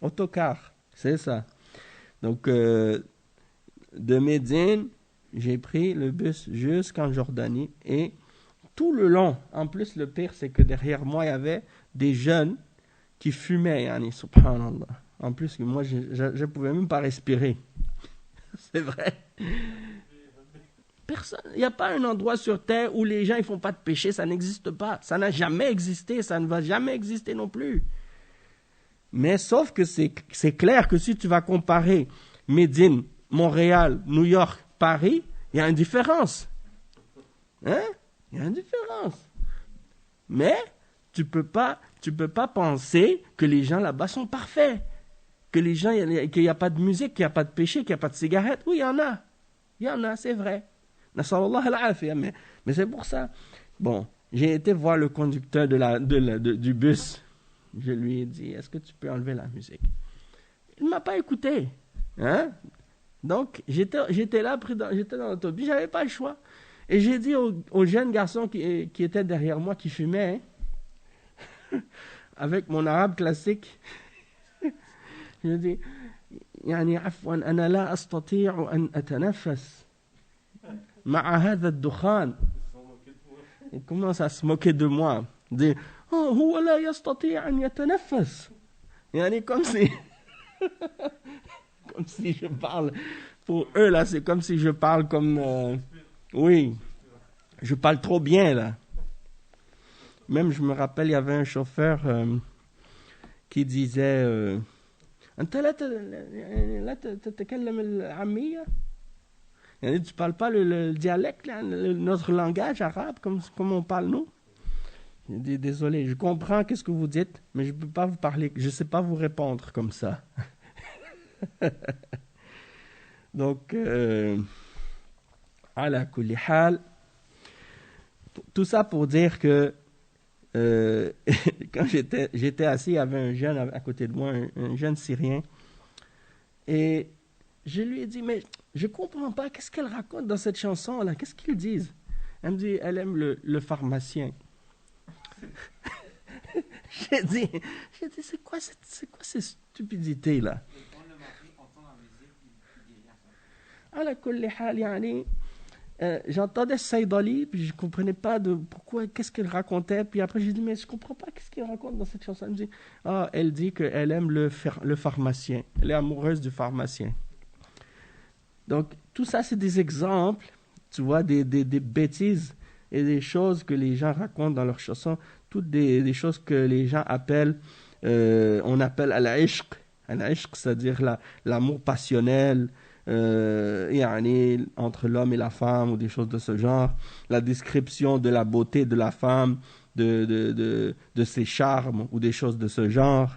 Autocar, c'est ça. Donc, de Médine, j'ai pris le bus jusqu'en Jordanie et tout le long, en plus le pire c'est que derrière moi il y avait des jeunes qui fumaient, yani, subhanallah. En plus, moi je ne pouvais même pas respirer. C'est vrai. Personne, il n'y a pas un endroit sur terre où les gens ne font pas de péché, ça n'existe pas. Ça n'a jamais existé, ça ne va jamais exister non plus. Mais sauf que c'est clair que si tu vas comparer Médine, Montréal, New York, Paris, il y a une différence. Hein? Il y a une différence. Mais tu peux pas penser que les gens là-bas sont parfaits. Que les gens, qu'il n'y a pas de musique, qu'il n'y a pas de péché, qu'il n'y a pas de cigarette. Oui, il y en a. Il y en a, c'est vrai. Mais c'est pour ça. Bon, j'ai été voir le conducteur du bus. Je lui ai dit, est-ce que tu peux enlever la musique? Il ne m'a pas écouté. Hein? Donc, j'étais là, j'étais dans l'autobus, je n'avais pas le choix. Et j'ai dit au jeune garçon qui était derrière moi, qui fumait, avec mon arabe classique, je lui ai dit, يعني عفوا أنا لا أستطيع أن أتنفس مع هذا الدخان. Il commence à se moquer de moi. Il dit, oh, هو لا يستطيع أن يتنفس. يعني comme si je parle, pour eux là, c'est comme si je parle comme, oui, je parle trop bien là. Même je me rappelle, il y avait un chauffeur qui disait, أنت لا تتكلم العامية. Tu parles pas le dialecte, là, notre langage arabe, comme on parle nous. Je dis, désolé, je comprends qu'est-ce que vous dites, mais je ne peux pas vous parler, je ne sais pas vous répondre comme ça. Donc, ala kulli hal, tout ça pour dire que quand j'étais assis, il y avait un jeune à côté de moi, un jeune Syrien, et je lui ai dit, mais je ne comprends pas, qu'est-ce qu'elle raconte dans cette chanson-là? Qu'est-ce qu'ils disent? Elle me dit, elle aime le pharmacien. J'ai dit, c'est quoi cette stupidité-là? على كل حال يعني j'entendais Saïdali, puis je ne comprenais pas pourquoi, qu'est-ce qu'elle racontait. Puis après, j'ai dit, mais je ne comprends pas qu'est-ce qu'elle raconte dans cette chanson. Elle me dit, elle dit qu'elle aime le pharmacien. Elle est amoureuse du pharmacien. Donc, tout ça, c'est des exemples, tu vois, des bêtises et des choses que les gens racontent dans leurs chansons. Toutes des choses que les gens appellent, on appelle al-ishq. Al-ishq, c'est-à-dire l'amour passionnel, entre l'homme et la femme ou des choses de ce genre, la description de la beauté de la femme, de ses charmes ou des choses de ce genre.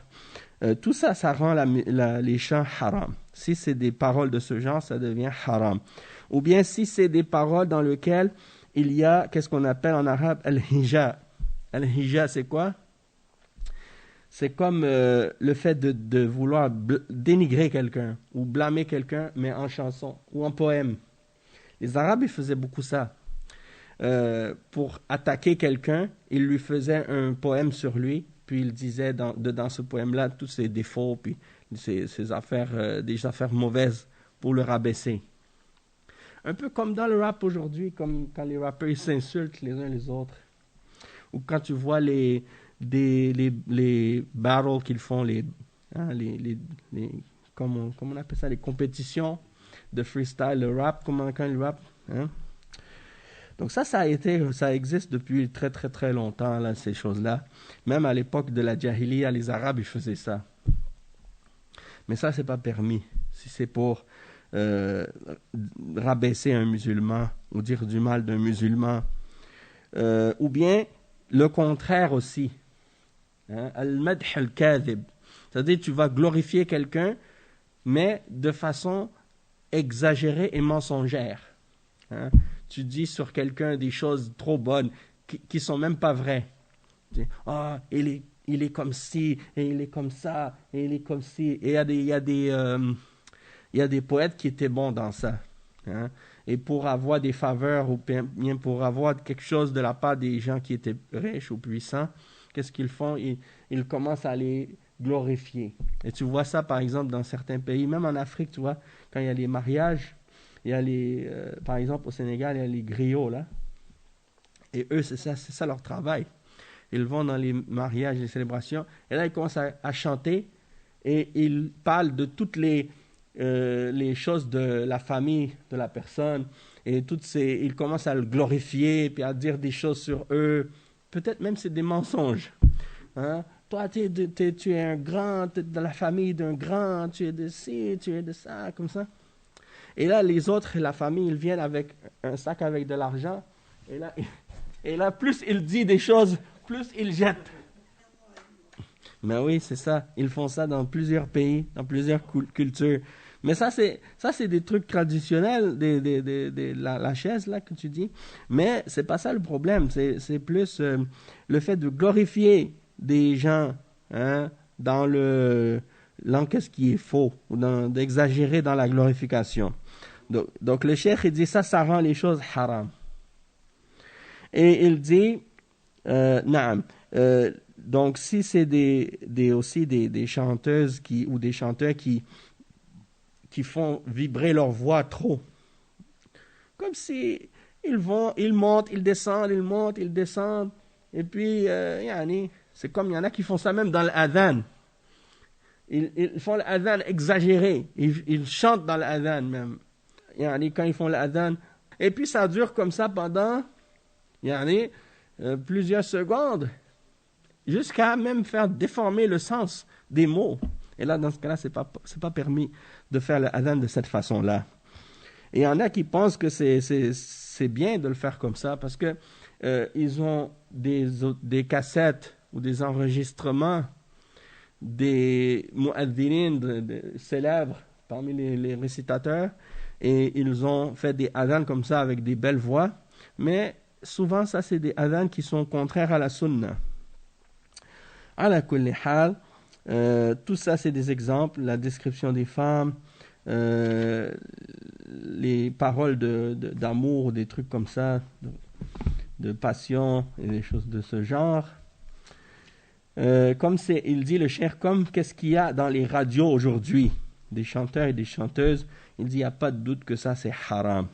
Tout ça, ça rend les chants haram. Si c'est des paroles de ce genre, ça devient haram. Ou bien si c'est des paroles dans lesquelles il y a, qu'est-ce qu'on appelle en arabe, al-hija. Al-hija, c'est quoi? C'est comme le fait de vouloir dénigrer quelqu'un ou blâmer quelqu'un, mais en chanson ou en poème. Les Arabes, ils faisaient beaucoup ça. Pour attaquer quelqu'un, ils lui faisaient un poème sur lui, puis ils disaient dans ce poème-là tous ses défauts, puis ses affaires, des affaires mauvaises pour le rabaisser. Un peu comme dans le rap aujourd'hui, comme quand les rappeurs ils s'insultent les uns les autres. Ou quand tu vois les battles qu'ils font, comment on appelle ça, les compétitions de freestyle, le rap, quand ils rappent. Hein? Donc ça existe depuis très très très longtemps, là, ces choses-là. Même à l'époque de la Jahiliya, les Arabes, ils faisaient ça. Mais ça, c'est pas permis. Si c'est pour rabaisser un musulman ou dire du mal d'un musulman, ou bien le contraire aussi. Hein? Al-madh al-kadhib. C'est-à-dire tu vas glorifier quelqu'un, mais de façon exagérée et mensongère. Hein? Tu dis sur quelqu'un des choses trop bonnes qui sont même pas vraies. Tu dis, ah, il est comme ci, et il est comme ça, et il est comme ci. Et il y a des poètes qui étaient bons dans ça. Hein? Et pour avoir des faveurs ou bien pour avoir quelque chose de la part des gens qui étaient riches ou puissants, qu'est-ce qu'ils font? Ils commencent à les glorifier. Et tu vois ça, par exemple, dans certains pays, même en Afrique, tu vois, quand il y a les mariages, il y a par exemple, au Sénégal, il y a les griots, là. Et eux, c'est ça leur travail. Ils vont dans les mariages, les célébrations, et là, ils commencent à chanter, et ils parlent de toutes les choses de la famille de la personne, et ils commencent à le glorifier, puis à dire des choses sur eux. Peut-être même c'est des mensonges. Hein? Toi, tu es un grand, tu es de la famille d'un grand, tu es de ci, tu es de ça, comme ça. Et là, les autres, la famille, ils viennent avec un sac avec de l'argent. Et là, plus il dit des choses, plus il jette. Mais oui, c'est ça. Ils font ça dans plusieurs pays, dans plusieurs cultures. Mais ça, c'est des trucs traditionnels, la chaise, là, que tu dis. Mais c'est pas ça le problème. C'est plus le fait de glorifier des gens, hein, dans qu'est-ce qui est faux, ou d'exagérer dans la glorification. Donc le cheikh, il dit ça rend les choses haram. Et il dit, naam, donc si c'est aussi des chanteuses ou des chanteurs qui font vibrer leur voix trop, comme si ils montent, ils descendent, ils montent, ils descendent, et puis c'est comme il y en a qui font ça même dans l'adhan. Ils font l'adhan exagéré, ils chantent dans l'adhan même. Quand ils font l'adhan, et puis ça dure comme ça pendant plusieurs secondes, jusqu'à même faire déformer le sens des mots. Et là, dans ce cas-là, c'est pas permis de faire l'adhan de cette façon-là. Et il y en a qui pensent que c'est bien de le faire comme ça, parce que ils ont des cassettes ou des enregistrements des mu'adhdhinin célèbres parmi les récitateurs, et ils ont fait des adhan comme ça avec des belles voix, mais souvent ça c'est des adhan qui sont contraires à la sunna. Ala kulli hal, tout ça c'est des exemples, la description des femmes, les paroles d'amour, des trucs comme ça, de passion et des choses de ce genre. Il dit le cheikh, comme qu'est-ce qu'il y a dans les radios aujourd'hui, des chanteurs et des chanteuses, il dit il n'y a pas de doute que ça c'est haram,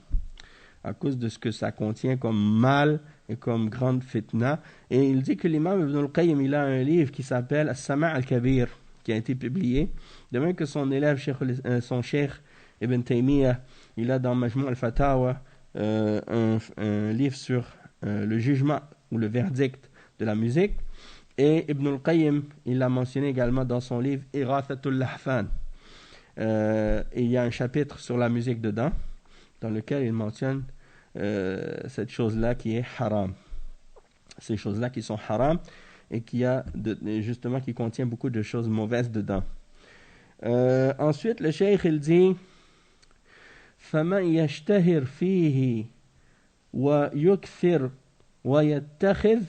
à cause de ce que ça contient comme mal et comme grande fitna. Et il dit que l'imam Ibn al-Qayyim, il a un livre qui s'appelle As-Sama' al-Kabir, qui a été publié, de même que son élève, son cheikh Ibn Taymiyyah, il a dans Majmou' al-Fatawa un livre sur le jugement ou le verdict de la musique. Et Ibn al-Qayyim, il l'a mentionné également dans son livre Irathatul Lahfan. Et il y a un chapitre sur la musique dedans, dans lequel il mentionne cette chose-là qui est haram. Ces choses-là qui sont haram et justement qui contient beaucoup de choses mauvaises dedans. Ensuite, le cheikh, il dit فَمَنْ يَشْتَهِرْ فِيهِ وَيُكْثِرْ وَيَتَّخِذْ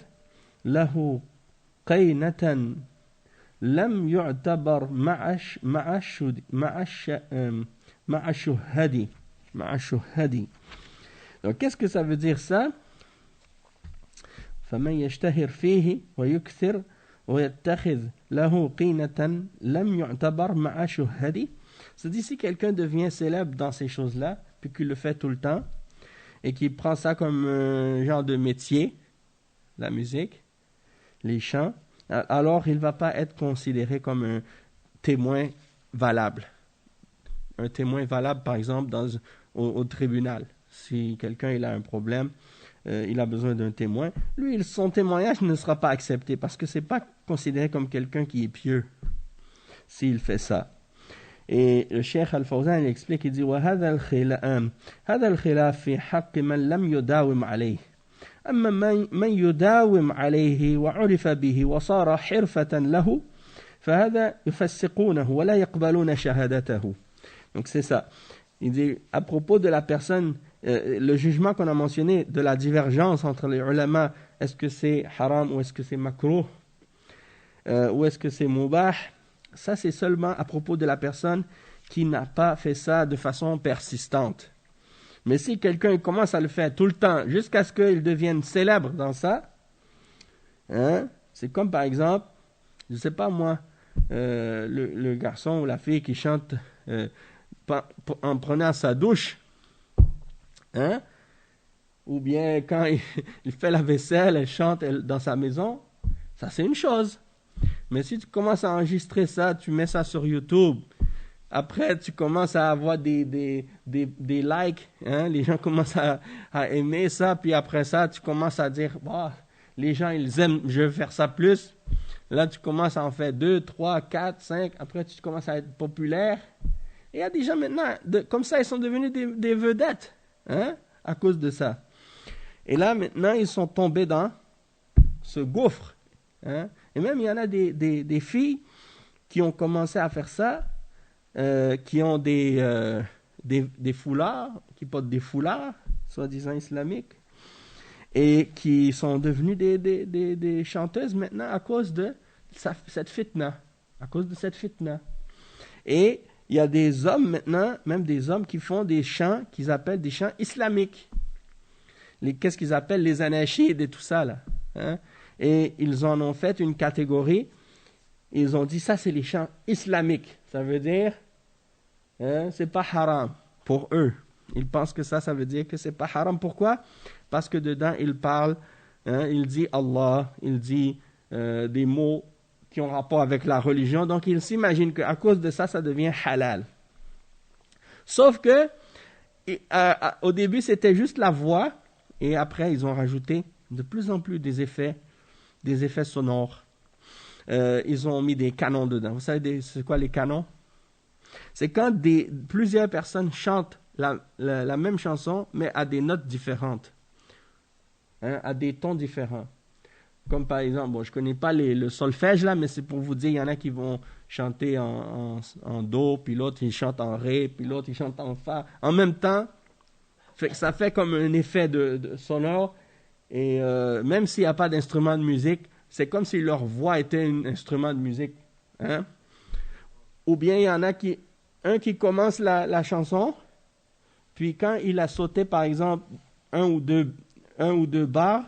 لَهُ قينة لم يعتبر مع الشهد. Donc qu'est-ce que ça veut dire ça? فمن يشتهر فيه ويكثر ويتخذ له قينة لم يعتبر مع شهد. C'est-à-dire si quelqu'un devient célèbre dans ces choses-là, puis qu'il le fait tout le temps, et qu'il prend ça comme un genre de métier, la musique, les chants, alors il ne va pas être considéré comme un témoin valable. Un témoin valable, par exemple, au tribunal. Si quelqu'un il a un problème, il a besoin d'un témoin, lui, son témoignage ne sera pas accepté parce que ce n'est pas considéré comme quelqu'un qui est pieux s'il fait ça. Et le Cheikh Al-Fawzan il explique, il dit وهذا الخلاف في حق من لم يداوم عليه أما من يداوم عليه وعرف به وصار حرفة له فهذا يفسقونه ولا يقبلون شهادته. Donc c'est ça. Il dit à propos de la personne, le jugement qu'on a mentionné de la divergence entre les ulama, est-ce que c'est haram ou est-ce que c'est makruh ou est-ce que c'est mubah, ça c'est seulement à propos de la personne qui n'a pas fait ça de façon persistante. Mais si quelqu'un commence à le faire tout le temps jusqu'à ce qu'il devienne célèbre dans ça, hein, c'est comme par exemple, je ne sais pas moi, le garçon ou la fille qui chante en prenant sa douche, hein, ou bien quand il fait la vaisselle, elle chante dans sa maison, ça c'est une chose. Mais si tu commences à enregistrer ça, tu mets ça sur YouTube, après tu commences à avoir des likes, hein, les gens commencent à aimer ça, puis après ça tu commences à dire, bah, les gens ils aiment, je vais faire ça plus. Là tu commences à en faire 2, 3, 4, 5, après tu commences à être populaire. Et il y a des gens maintenant, comme ça, ils sont devenus des vedettes, hein, à cause de ça. Et là, maintenant, ils sont tombés dans ce gouffre. Hein. Et même, il y en a des filles qui ont commencé à faire ça, qui ont des foulards, qui portent des foulards, soi-disant islamiques, et qui sont devenues des chanteuses maintenant à cause de cette fitna. À cause de cette fitna. Et il y a des hommes maintenant, même des hommes qui font des chants qu'ils appellent des chants islamiques. Qu'est-ce qu'ils appellent les anashids et tout ça là. Hein? Et ils en ont fait une catégorie. Ils ont dit ça c'est les chants islamiques. Ça veut dire, hein, c'est pas haram pour eux. Ils pensent que ça veut dire que c'est pas haram. Pourquoi? Parce que dedans ils parlent, hein, il dit Allah, il dit des mots qui ont rapport avec la religion, donc ils s'imaginent qu'à cause de ça, ça devient halal. Sauf que, au début, c'était juste la voix, et après, ils ont rajouté de plus en plus des effets sonores. Ils ont mis des canons dedans. Vous savez, c'est quoi les canons? C'est quand plusieurs personnes chantent la même chanson, mais à des notes différentes, hein, à des tons différents. Comme par exemple, bon, je ne connais pas le solfège là, mais c'est pour vous dire, il y en a qui vont chanter en do, puis l'autre il chante en ré, puis l'autre il chante en fa. En même temps, ça fait comme un effet de sonore. Et même s'il n'y a pas d'instrument de musique, c'est comme si leur voix était un instrument de musique. Hein? Ou bien il y en a un qui commence la chanson, puis quand il a sauté par exemple un ou deux barres,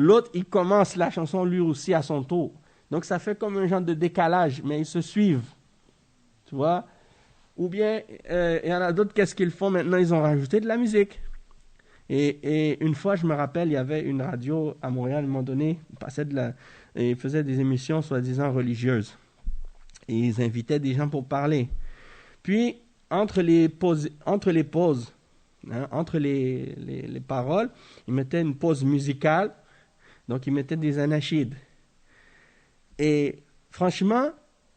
l'autre, il commence la chanson lui aussi à son tour. Donc, ça fait comme un genre de décalage, mais ils se suivent. Tu vois? Ou bien, il y en a d'autres, qu'est-ce qu'ils font maintenant? Ils ont rajouté de la musique. Et une fois, je me rappelle, il y avait une radio à Montréal, à un moment donné, ils faisaient des émissions soi-disant religieuses. Et ils invitaient des gens pour parler. Puis, entre les pauses, hein, entre les paroles, ils mettaient une pause musicale. Donc, ils mettaient des anashids. Et franchement,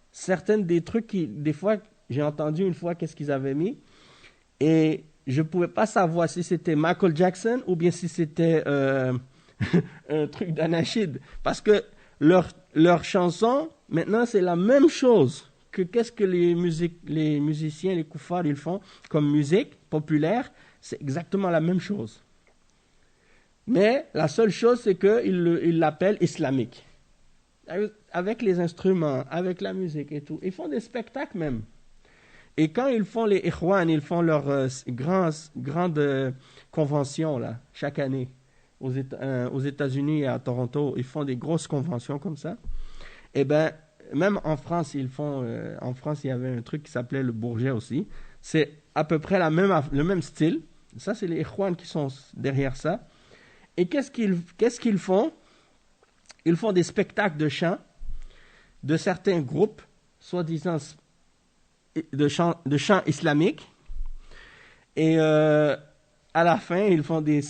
certains des trucs des fois, j'ai entendu une fois qu'est-ce qu'ils avaient mis. Et je ne pouvais pas savoir si c'était Michael Jackson ou bien si c'était un truc d'anashid. Parce que leur chanson, maintenant, c'est la même chose que qu'est-ce que les musiciens, les koufars, ils font comme musique populaire. C'est exactement la même chose. Mais la seule chose, c'est qu'ils l'appellent islamique. Avec les instruments, avec la musique et tout. Ils font des spectacles même. Et quand ils font les Ikhwan, ils font leur grande convention là, chaque année aux États-Unis et à Toronto. Ils font des grosses conventions comme ça. Et bien, même en France, en France, il y avait un truc qui s'appelait le Bourget aussi. C'est à peu près le même style. Ça, c'est les Ikhwan qui sont derrière ça. Et qu'est-ce qu'ils font? Ils font des spectacles de chant de certains groupes, soi-disant de chants islamiques. Et à la fin, ils font des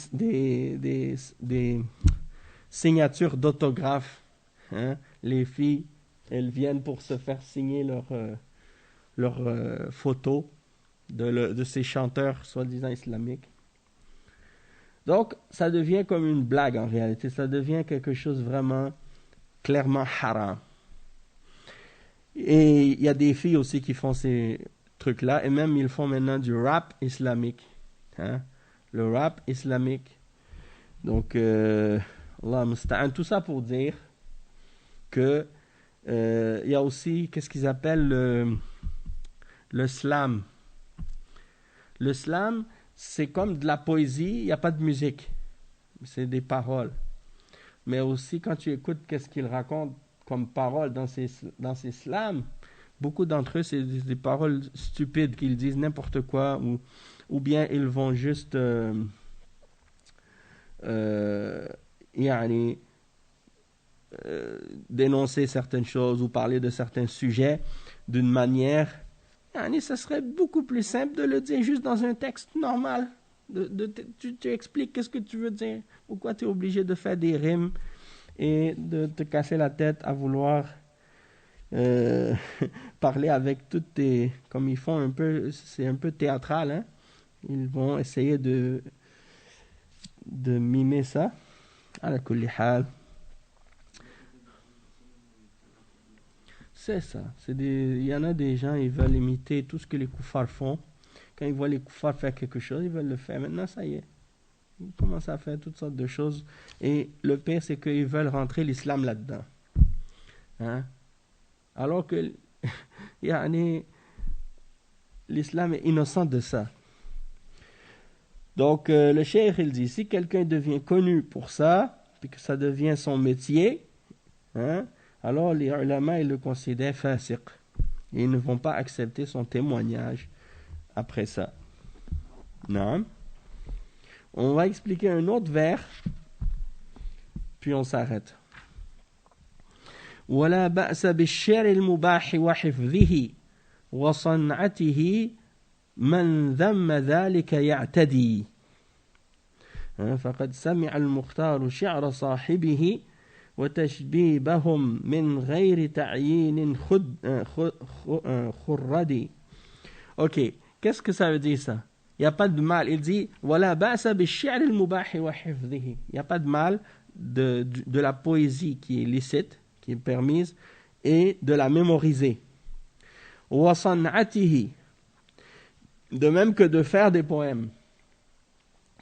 signatures d'autographes. Hein? Les filles, elles viennent pour se faire signer leur photo de ces chanteurs soi-disant islamiques. Donc, ça devient comme une blague en réalité. Ça devient quelque chose vraiment clairement haram. Et il y a des filles aussi qui font ces trucs-là. Et même, ils font maintenant du rap islamique. Hein? Le rap islamique. Donc, Allah musta'an. Tout ça pour dire que il y a aussi, qu'est-ce qu'ils appellent le slam. Le slam, c'est comme de la poésie, il n'y a pas de musique. C'est des paroles. Mais aussi, quand tu écoutes qu'est-ce qu'ils racontent comme paroles dans ces slams, beaucoup d'entre eux, c'est des paroles stupides qu'ils disent n'importe quoi, ou bien ils vont juste dénoncer certaines choses ou parler de certains sujets d'une manière. Ça serait beaucoup plus simple de le dire juste dans un texte normal. Tu expliques qu'est-ce que tu veux dire. Pourquoi tu es obligé de faire des rimes et de te casser la tête à vouloir parler avec toutes tes... Comme ils font un peu, c'est un peu théâtral. Hein? Ils vont essayer de mimer ça. Ala kulli hal. C'est ça. Il y en a des gens, ils veulent imiter tout ce que les koufars font. Quand ils voient les koufars faire quelque chose, ils veulent le faire. Maintenant, ça y est. Ils commencent à faire toutes sortes de choses. Et le pire, c'est qu'ils veulent rentrer l'islam là-dedans. Hein? Alors que l'islam est innocent de ça. Donc, le cheikh, il dit, si quelqu'un devient connu pour ça, puis que ça devient son métier, hein, alors les ulama, ils le considèrent fasiq. Ils ne vont pas accepter son témoignage après ça. Non. On va expliquer un autre vers, puis on s'arrête. ولا بأس بالشعر المباح وحفظه وصنعته من ذم ذلك يعتدي فقد سمع المختار شعر صاحبه وتشبيبهم من غير تعيين خرد. Ok, qu'est-ce que ça veut dire ça? Il n'y a pas de mal. Il dit ولا بأس بالشعر المباح وحفظه. Il n'y a pas de mal de la poésie qui est licite, qui est permise, et de la mémoriser. وصنعته. De même que de faire des poèmes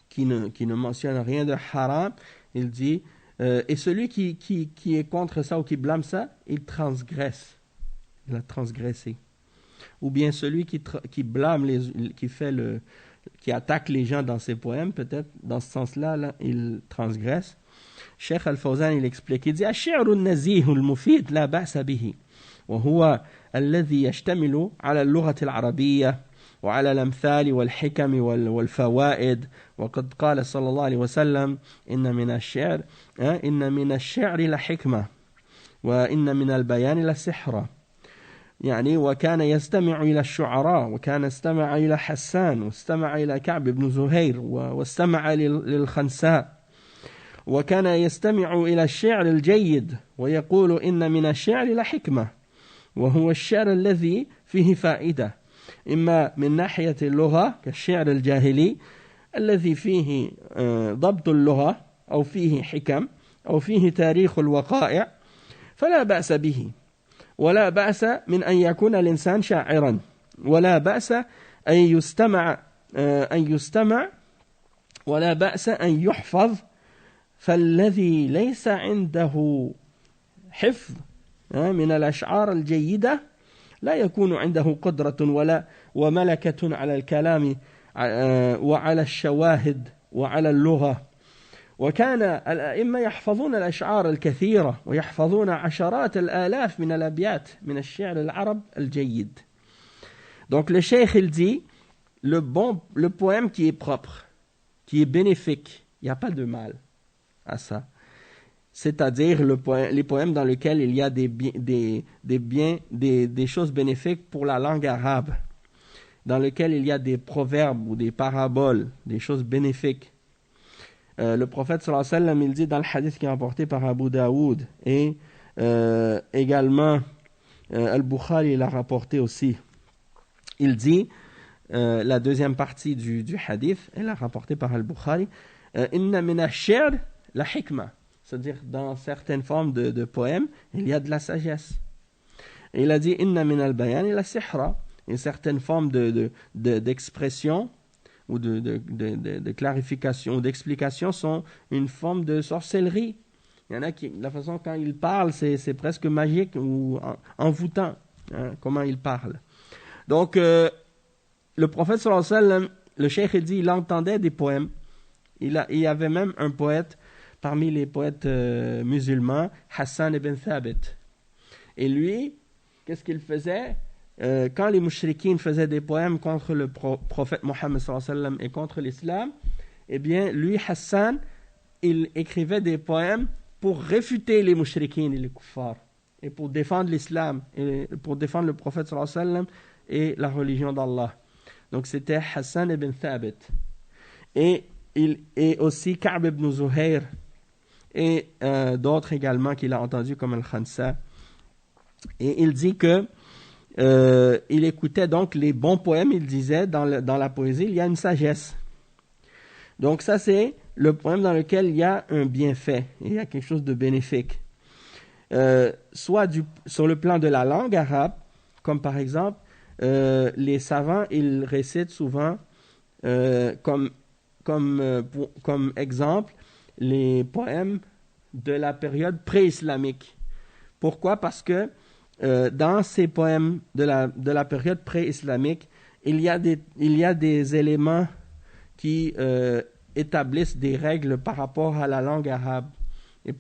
qui ne mentionnent rien de haram, il dit, et celui qui est contre ça ou qui blâme ça, il transgresse. Il a transgressé. Ou bien celui qui blâme, qui attaque les gens dans ses poèmes, peut-être dans ce sens-là, là, il transgresse. Cheikh Al-Fawzan, il explique, il dit, الشعر النزيه المفيد لا بأس به وهو الذي يشتمل على اللغة العربية وعلى الأمثال والحكم والفوائد وقد قال صلى الله عليه وسلم إن من الشعر لحكمة وإن من البيان لسحرة يعني وكان يستمع إلى الشعراء وكان استمع إلى حسان واستمع إلى كعب بن زهير واستمع للخنساء وكان يستمع إلى الشعر الجيد ويقول إن من الشعر لحكمة وهو الشعر الذي فيه فائدة إما من ناحية اللغة كالشعر الجاهلي الذي فيه ضبط اللغة أو فيه حكم أو فيه تاريخ الوقائع فلا بأس به ولا بأس من أن يكون الإنسان شاعرا ولا بأس أن يستمع ولا بأس أن يحفظ فالذي ليس عنده حفظ من الأشعار الجيدة لا يكون عنده قدرة ولا وملكة على الكلام وعلى الشواهد وعلى اللغة وكان الأئمة يحفظون الأشعار الكثيرة ويحفظون عشرات الآلاف من الأبيات من الشعر العرب الجيد. Donc le cheikh il dit le poème qui est propre, qui est bénéfique, il n'y a pas de mal à ça. C'est-à-dire les poèmes dans lesquels il y a des choses bénéfiques pour la langue arabe. dans lequel il y a des proverbes ou des paraboles, des choses bénéfiques. Le prophète sallallahu alayhi wa sallam, il dit dans le hadith qui est rapporté par Abu Daoud et également Al-Bukhari l'a rapporté aussi. Il dit, la deuxième partie du hadith, elle l'a rapporté par Al-Bukhari, Inna min ash-shi'r la hikma, c'est-à-dire dans certaines formes de poèmes, il y a de la sagesse. Et il a dit Inna min al-bayan la sihra, une certaine forme d'expression ou de clarification ou d'explication sont une forme de sorcellerie. Il y en a qui, la façon quand ils parlent, c'est presque magique ou envoûtant, hein, comment ils parlent. Donc, le prophète sallallahu alayhi wa sallam, le cheikh dit, il entendait des poèmes. Il y avait même un poète, parmi les poètes musulmans, Hassan ibn Thabit. Et lui, qu'est-ce qu'il faisait? Quand les mouchrikines faisaient des poèmes contre le prophète Mohammed sallallahu alayhi wa sallam et contre l'islam, eh bien, lui, Hassan, il écrivait des poèmes pour réfuter les mouchrikines et les kuffars, et pour défendre l'islam, et pour défendre le prophète sallallahu alayhi wa sallam et la religion d'Allah. Donc, c'était Hassan ibn Thabit. Et aussi Ka'b ibn Zuhair, et d'autres également qu'il a entendus comme Al-Khansa. Et il dit que il écoutait donc les bons poèmes, il disait dans la poésie, il y a une sagesse. Donc ça c'est le poème dans lequel il y a un bienfait, il y a quelque chose de bénéfique. Soit sur le plan de la langue arabe, comme par exemple, les savants, ils récitent souvent comme exemple les poèmes de la période pré-islamique. Pourquoi? Parce que dans ces poèmes de la période pré-islamique, il y a des éléments qui établissent des règles par rapport à la langue arabe. Et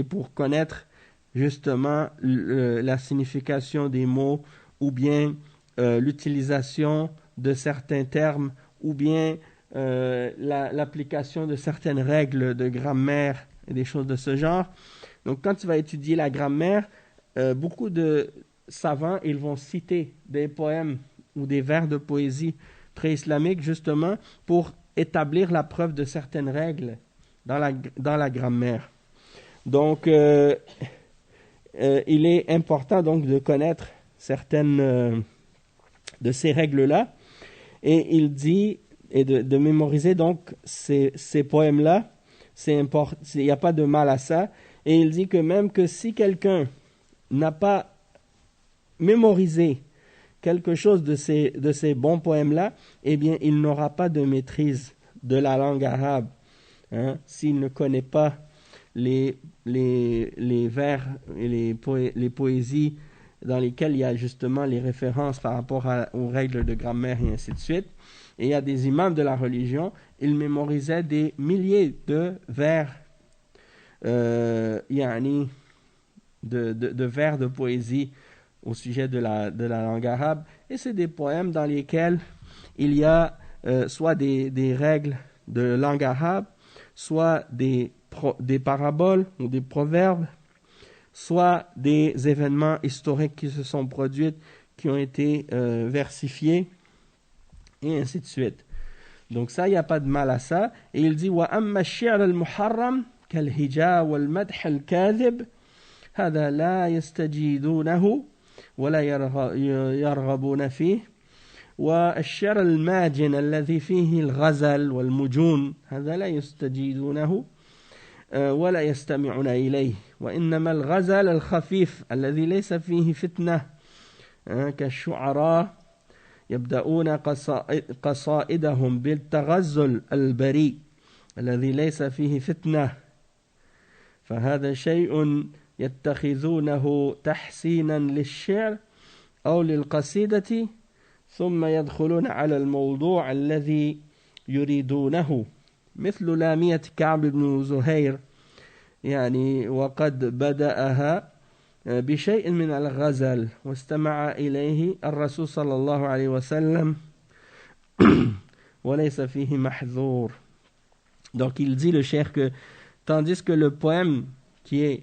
pour connaître justement la signification des mots, ou bien l'utilisation de certains termes, ou bien l'application de certaines règles de grammaire et des choses de ce genre. Donc quand tu vas étudier la grammaire, beaucoup de savants, ils vont citer des poèmes ou des vers de poésie pré-islamique justement pour établir la preuve de certaines règles dans la grammaire. Donc, il est important donc de connaître certaines de ces règles-là, et il dit, et de mémoriser donc ces poèmes-là, il n'y a pas de mal à ça, et il dit que même que si quelqu'un n'a pas mémorisé quelque chose de ces bons poèmes-là, eh bien, il n'aura pas de maîtrise de la langue arabe, hein, s'il ne connaît pas les vers et les poésies dans lesquelles il y a justement les références par rapport aux règles de grammaire et ainsi de suite. Et il y a des imams de la religion, ils mémorisaient des milliers de vers, de vers de poésie au sujet de la langue arabe, et c'est des poèmes dans lesquels il y a soit des règles de langue arabe, soit des paraboles ou des proverbes, soit des événements historiques qui se sont produits, qui ont été versifiés, et ainsi de suite. Donc ça, il n'y a pas de mal à ça. Et il dit وَأَمَّا الشِّعْرَ الْمُحَرَّمْ كَالْهِجَاءِ وَالْمَدْحِ الْكَاذِبِ هذا لا يستجيدونه ولا يرغبون فيه والشعر الماجن الذي فيه الغزل والمجون هذا لا يستجيدونه ولا يستمعون إليه وإنما الغزل الخفيف الذي ليس فيه فتنة كالشعراء يبدأون قصائدهم بالتغزل البريء الذي ليس فيه فتنة فهذا شيء يتخذونه تحسينا للشعر أو للقصيدة ثم يدخلون على الموضوع الذي يريدونه مثل لامية كعب بن زهير يعني وقد بدأها بشيء من الغزل واستمع إليه الرسول صلى الله عليه وسلم وليس فيه محذور. Donc il dit le cheikh que tandis que le poème qui est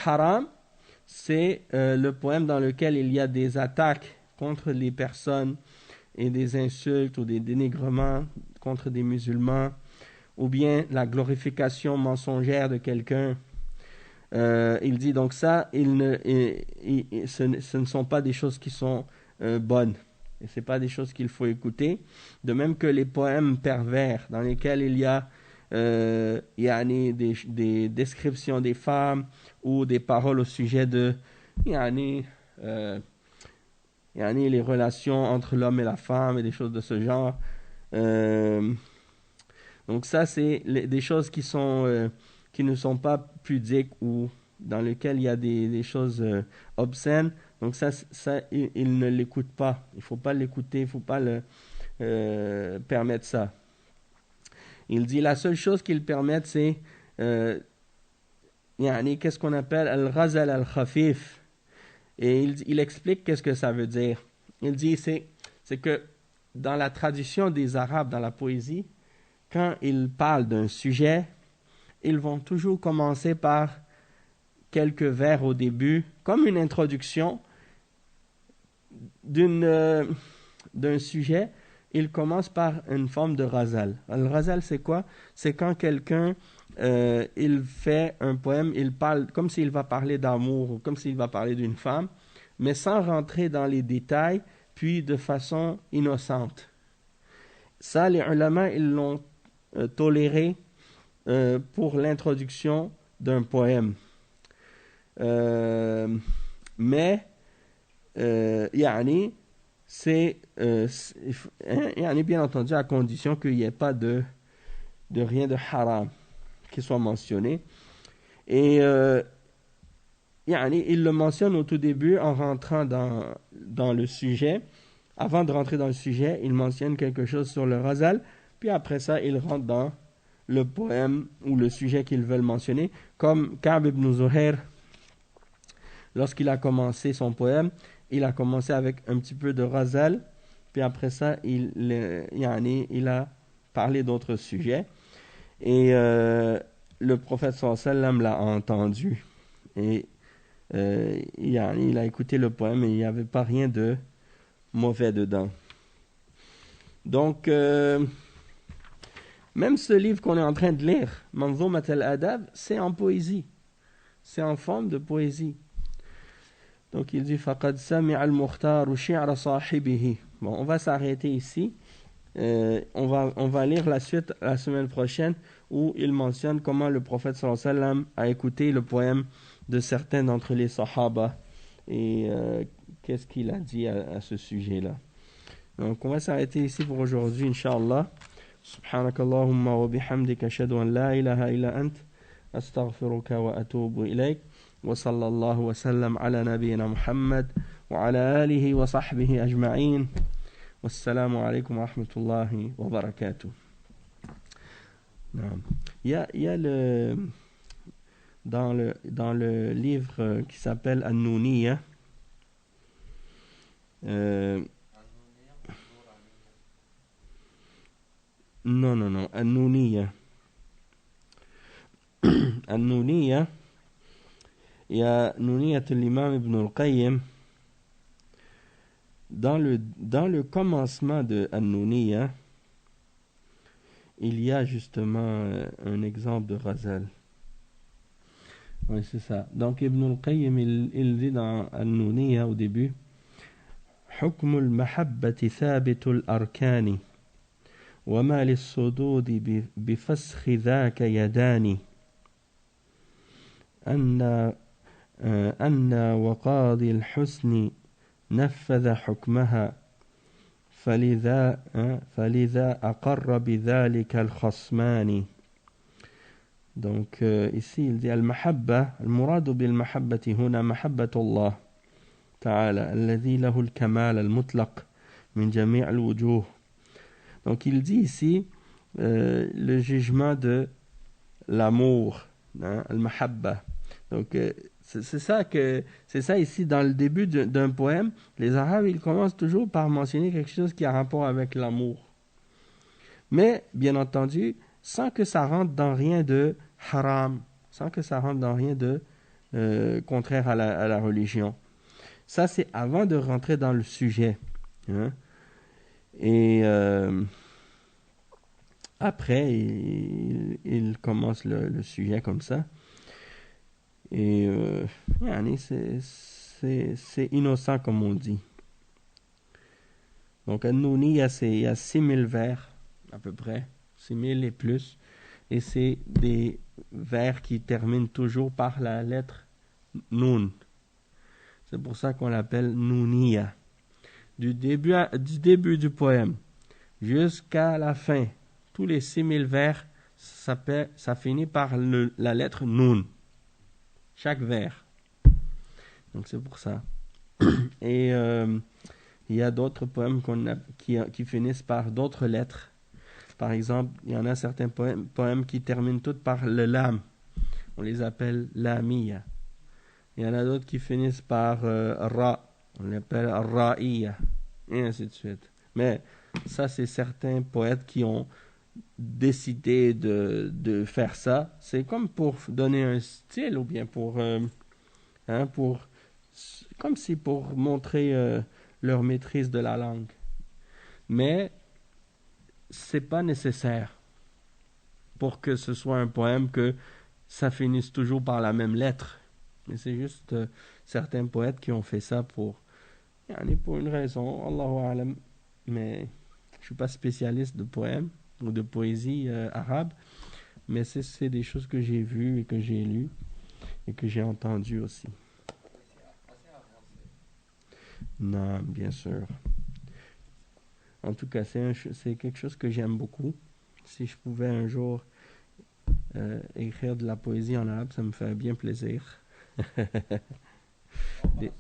haram, c'est le poème dans lequel il y a des attaques contre les personnes et des insultes ou des dénigrements contre des musulmans, ou bien la glorification mensongère de quelqu'un. Il dit donc ça, ce ne sont pas des choses qui sont bonnes. Et ce n'est pas des choses qu'il faut écouter. De même que les poèmes pervers dans lesquels il y a des descriptions des femmes ou des paroles au sujet de les relations entre l'homme et la femme et des choses de ce genre. Donc ça, c'est des choses qui ne sont pas pudiques ou dans lesquelles il y a des choses obscènes. Donc ça il ne l'écoute pas. Il ne faut pas l'écouter, il ne faut pas permettre ça. Il dit la seule chose qu'il permette, c'est qu'est-ce qu'on appelle al-ghazal al-khafif. Et il explique qu'est-ce que ça veut dire. Il dit c'est que dans la tradition des Arabes, dans la poésie, quand ils parlent d'un sujet, ils vont toujours commencer par quelques vers au début, comme une introduction d'un sujet. Ils commencent par une forme de ghazal. Le ghazal, c'est quoi? C'est quand quelqu'un il fait un poème, il parle comme s'il va parler d'amour ou comme s'il va parler d'une femme, mais sans rentrer dans les détails, puis de façon innocente. Ça, les ulama, ils l'ont toléré pour l'introduction d'un poème. Mais c'est bien entendu à condition qu'il n'y ait pas de rien de haram qui soit mentionné. Et il le mentionne au tout début en rentrant dans le sujet. Avant de rentrer dans le sujet, il mentionne quelque chose sur le ghazal, puis après ça, il rentre dans le poème ou le sujet qu'ils veulent mentionner, comme Ka'b ibn Zuhair, lorsqu'il a commencé son poème, il a commencé avec un petit peu de ghazal, puis après ça, il a parlé d'autres sujets, et le prophète sallallahu alayhi wa sallam l'a entendu, et il a écouté le poème, et il n'y avait pas rien de mauvais dedans. Donc, même ce livre qu'on est en train de lire, Manzumat al-Adab, c'est en poésie. C'est en forme de poésie. Donc il dit فَقَدْ سَمِعَ الْمُخْتَارُ شِعْرَ صَاحِبِهِ. Bon, on va s'arrêter ici. On va lire la suite la semaine prochaine où il mentionne comment le prophète sallallahu alayhi wa sallam a écouté le poème de certains d'entre les sahaba et qu'est-ce qu'il a dit à ce sujet-là. Donc on va s'arrêter ici pour aujourd'hui, Inch'Allah. سبحانك اللهم وبحمدك أشهد أن لا إله إلا أنت أستغفرك وأتوب إليك وصلى الله وسلم على نبينا محمد وعلى آله وصحبه أجمعين والسلام عليكم ورحمة الله وبركاته. Il y a dans le livre qui s'appelle An-Nuniyya, non, An-Nuniyya. An-Nuniyya, il y a Nuniyat l'imam Ibn al-Qayyim. Dans le commencement de An-Nuniyya, il y a justement un exemple de ghazal. Oui, c'est ça. Donc Ibn al-Qayyim, il dit dans An-Nuniyya au début, حكم المحبة ثابت الأركان وما للصدود بفسخ ذاك يدان أن وقاضي الحسن نفذ حكمها فلذا أقر بذلك الخصمان. Donc ici il dit المحبة المراد بالمحبة هنا محبة الله تعالى الذي له الكمال المطلق من جميع الوجوه. Donc il dit ici le jugement de l'amour, al-mahabba. Donc c'est ça ici dans le début d'un poème. Les Arabes ils commencent toujours par mentionner quelque chose qui a rapport avec l'amour, mais bien entendu sans que ça rentre dans rien de haram, sans que ça rentre dans rien de contraire à la religion. Ça c'est avant de rentrer dans le sujet, hein. Et après, il commence le sujet comme ça. Et yani, c'est innocent comme on dit. Donc, Nouni, il y a 6000 vers à peu près, 6000 et plus. Et c'est des vers qui terminent toujours par la lettre Noun. C'est pour ça qu'on l'appelle Nouniya. Du début du poème jusqu'à la fin, tous les 6000 vers, ça finit par la lettre Noun. Chaque vers. Donc c'est pour ça. Et il y a d'autres poèmes qui finissent par d'autres lettres. Par exemple, il y en a certains poèmes qui terminent toutes par le lam. On les appelle lamiya. Il y en a d'autres qui finissent par ra. On les appelle ra'iya. Et ainsi de suite. Mais ça, c'est certains poètes qui ont décidé de faire ça. C'est comme pour donner un style ou bien pour comme si pour montrer leur maîtrise de la langue. Mais c'est pas nécessaire pour que ce soit un poème que ça finisse toujours par la même lettre. Mais c'est juste certains poètes qui ont fait ça pour une raison, Allahu alam. Mais je suis pas spécialiste de poèmes ou de poésie arabe, mais c'est des choses que j'ai vues et que j'ai lues et que j'ai entendues aussi. Non, bien sûr. En tout cas, c'est quelque chose que j'aime beaucoup. Si je pouvais un jour écrire de la poésie en arabe, ça me ferait bien plaisir. Des-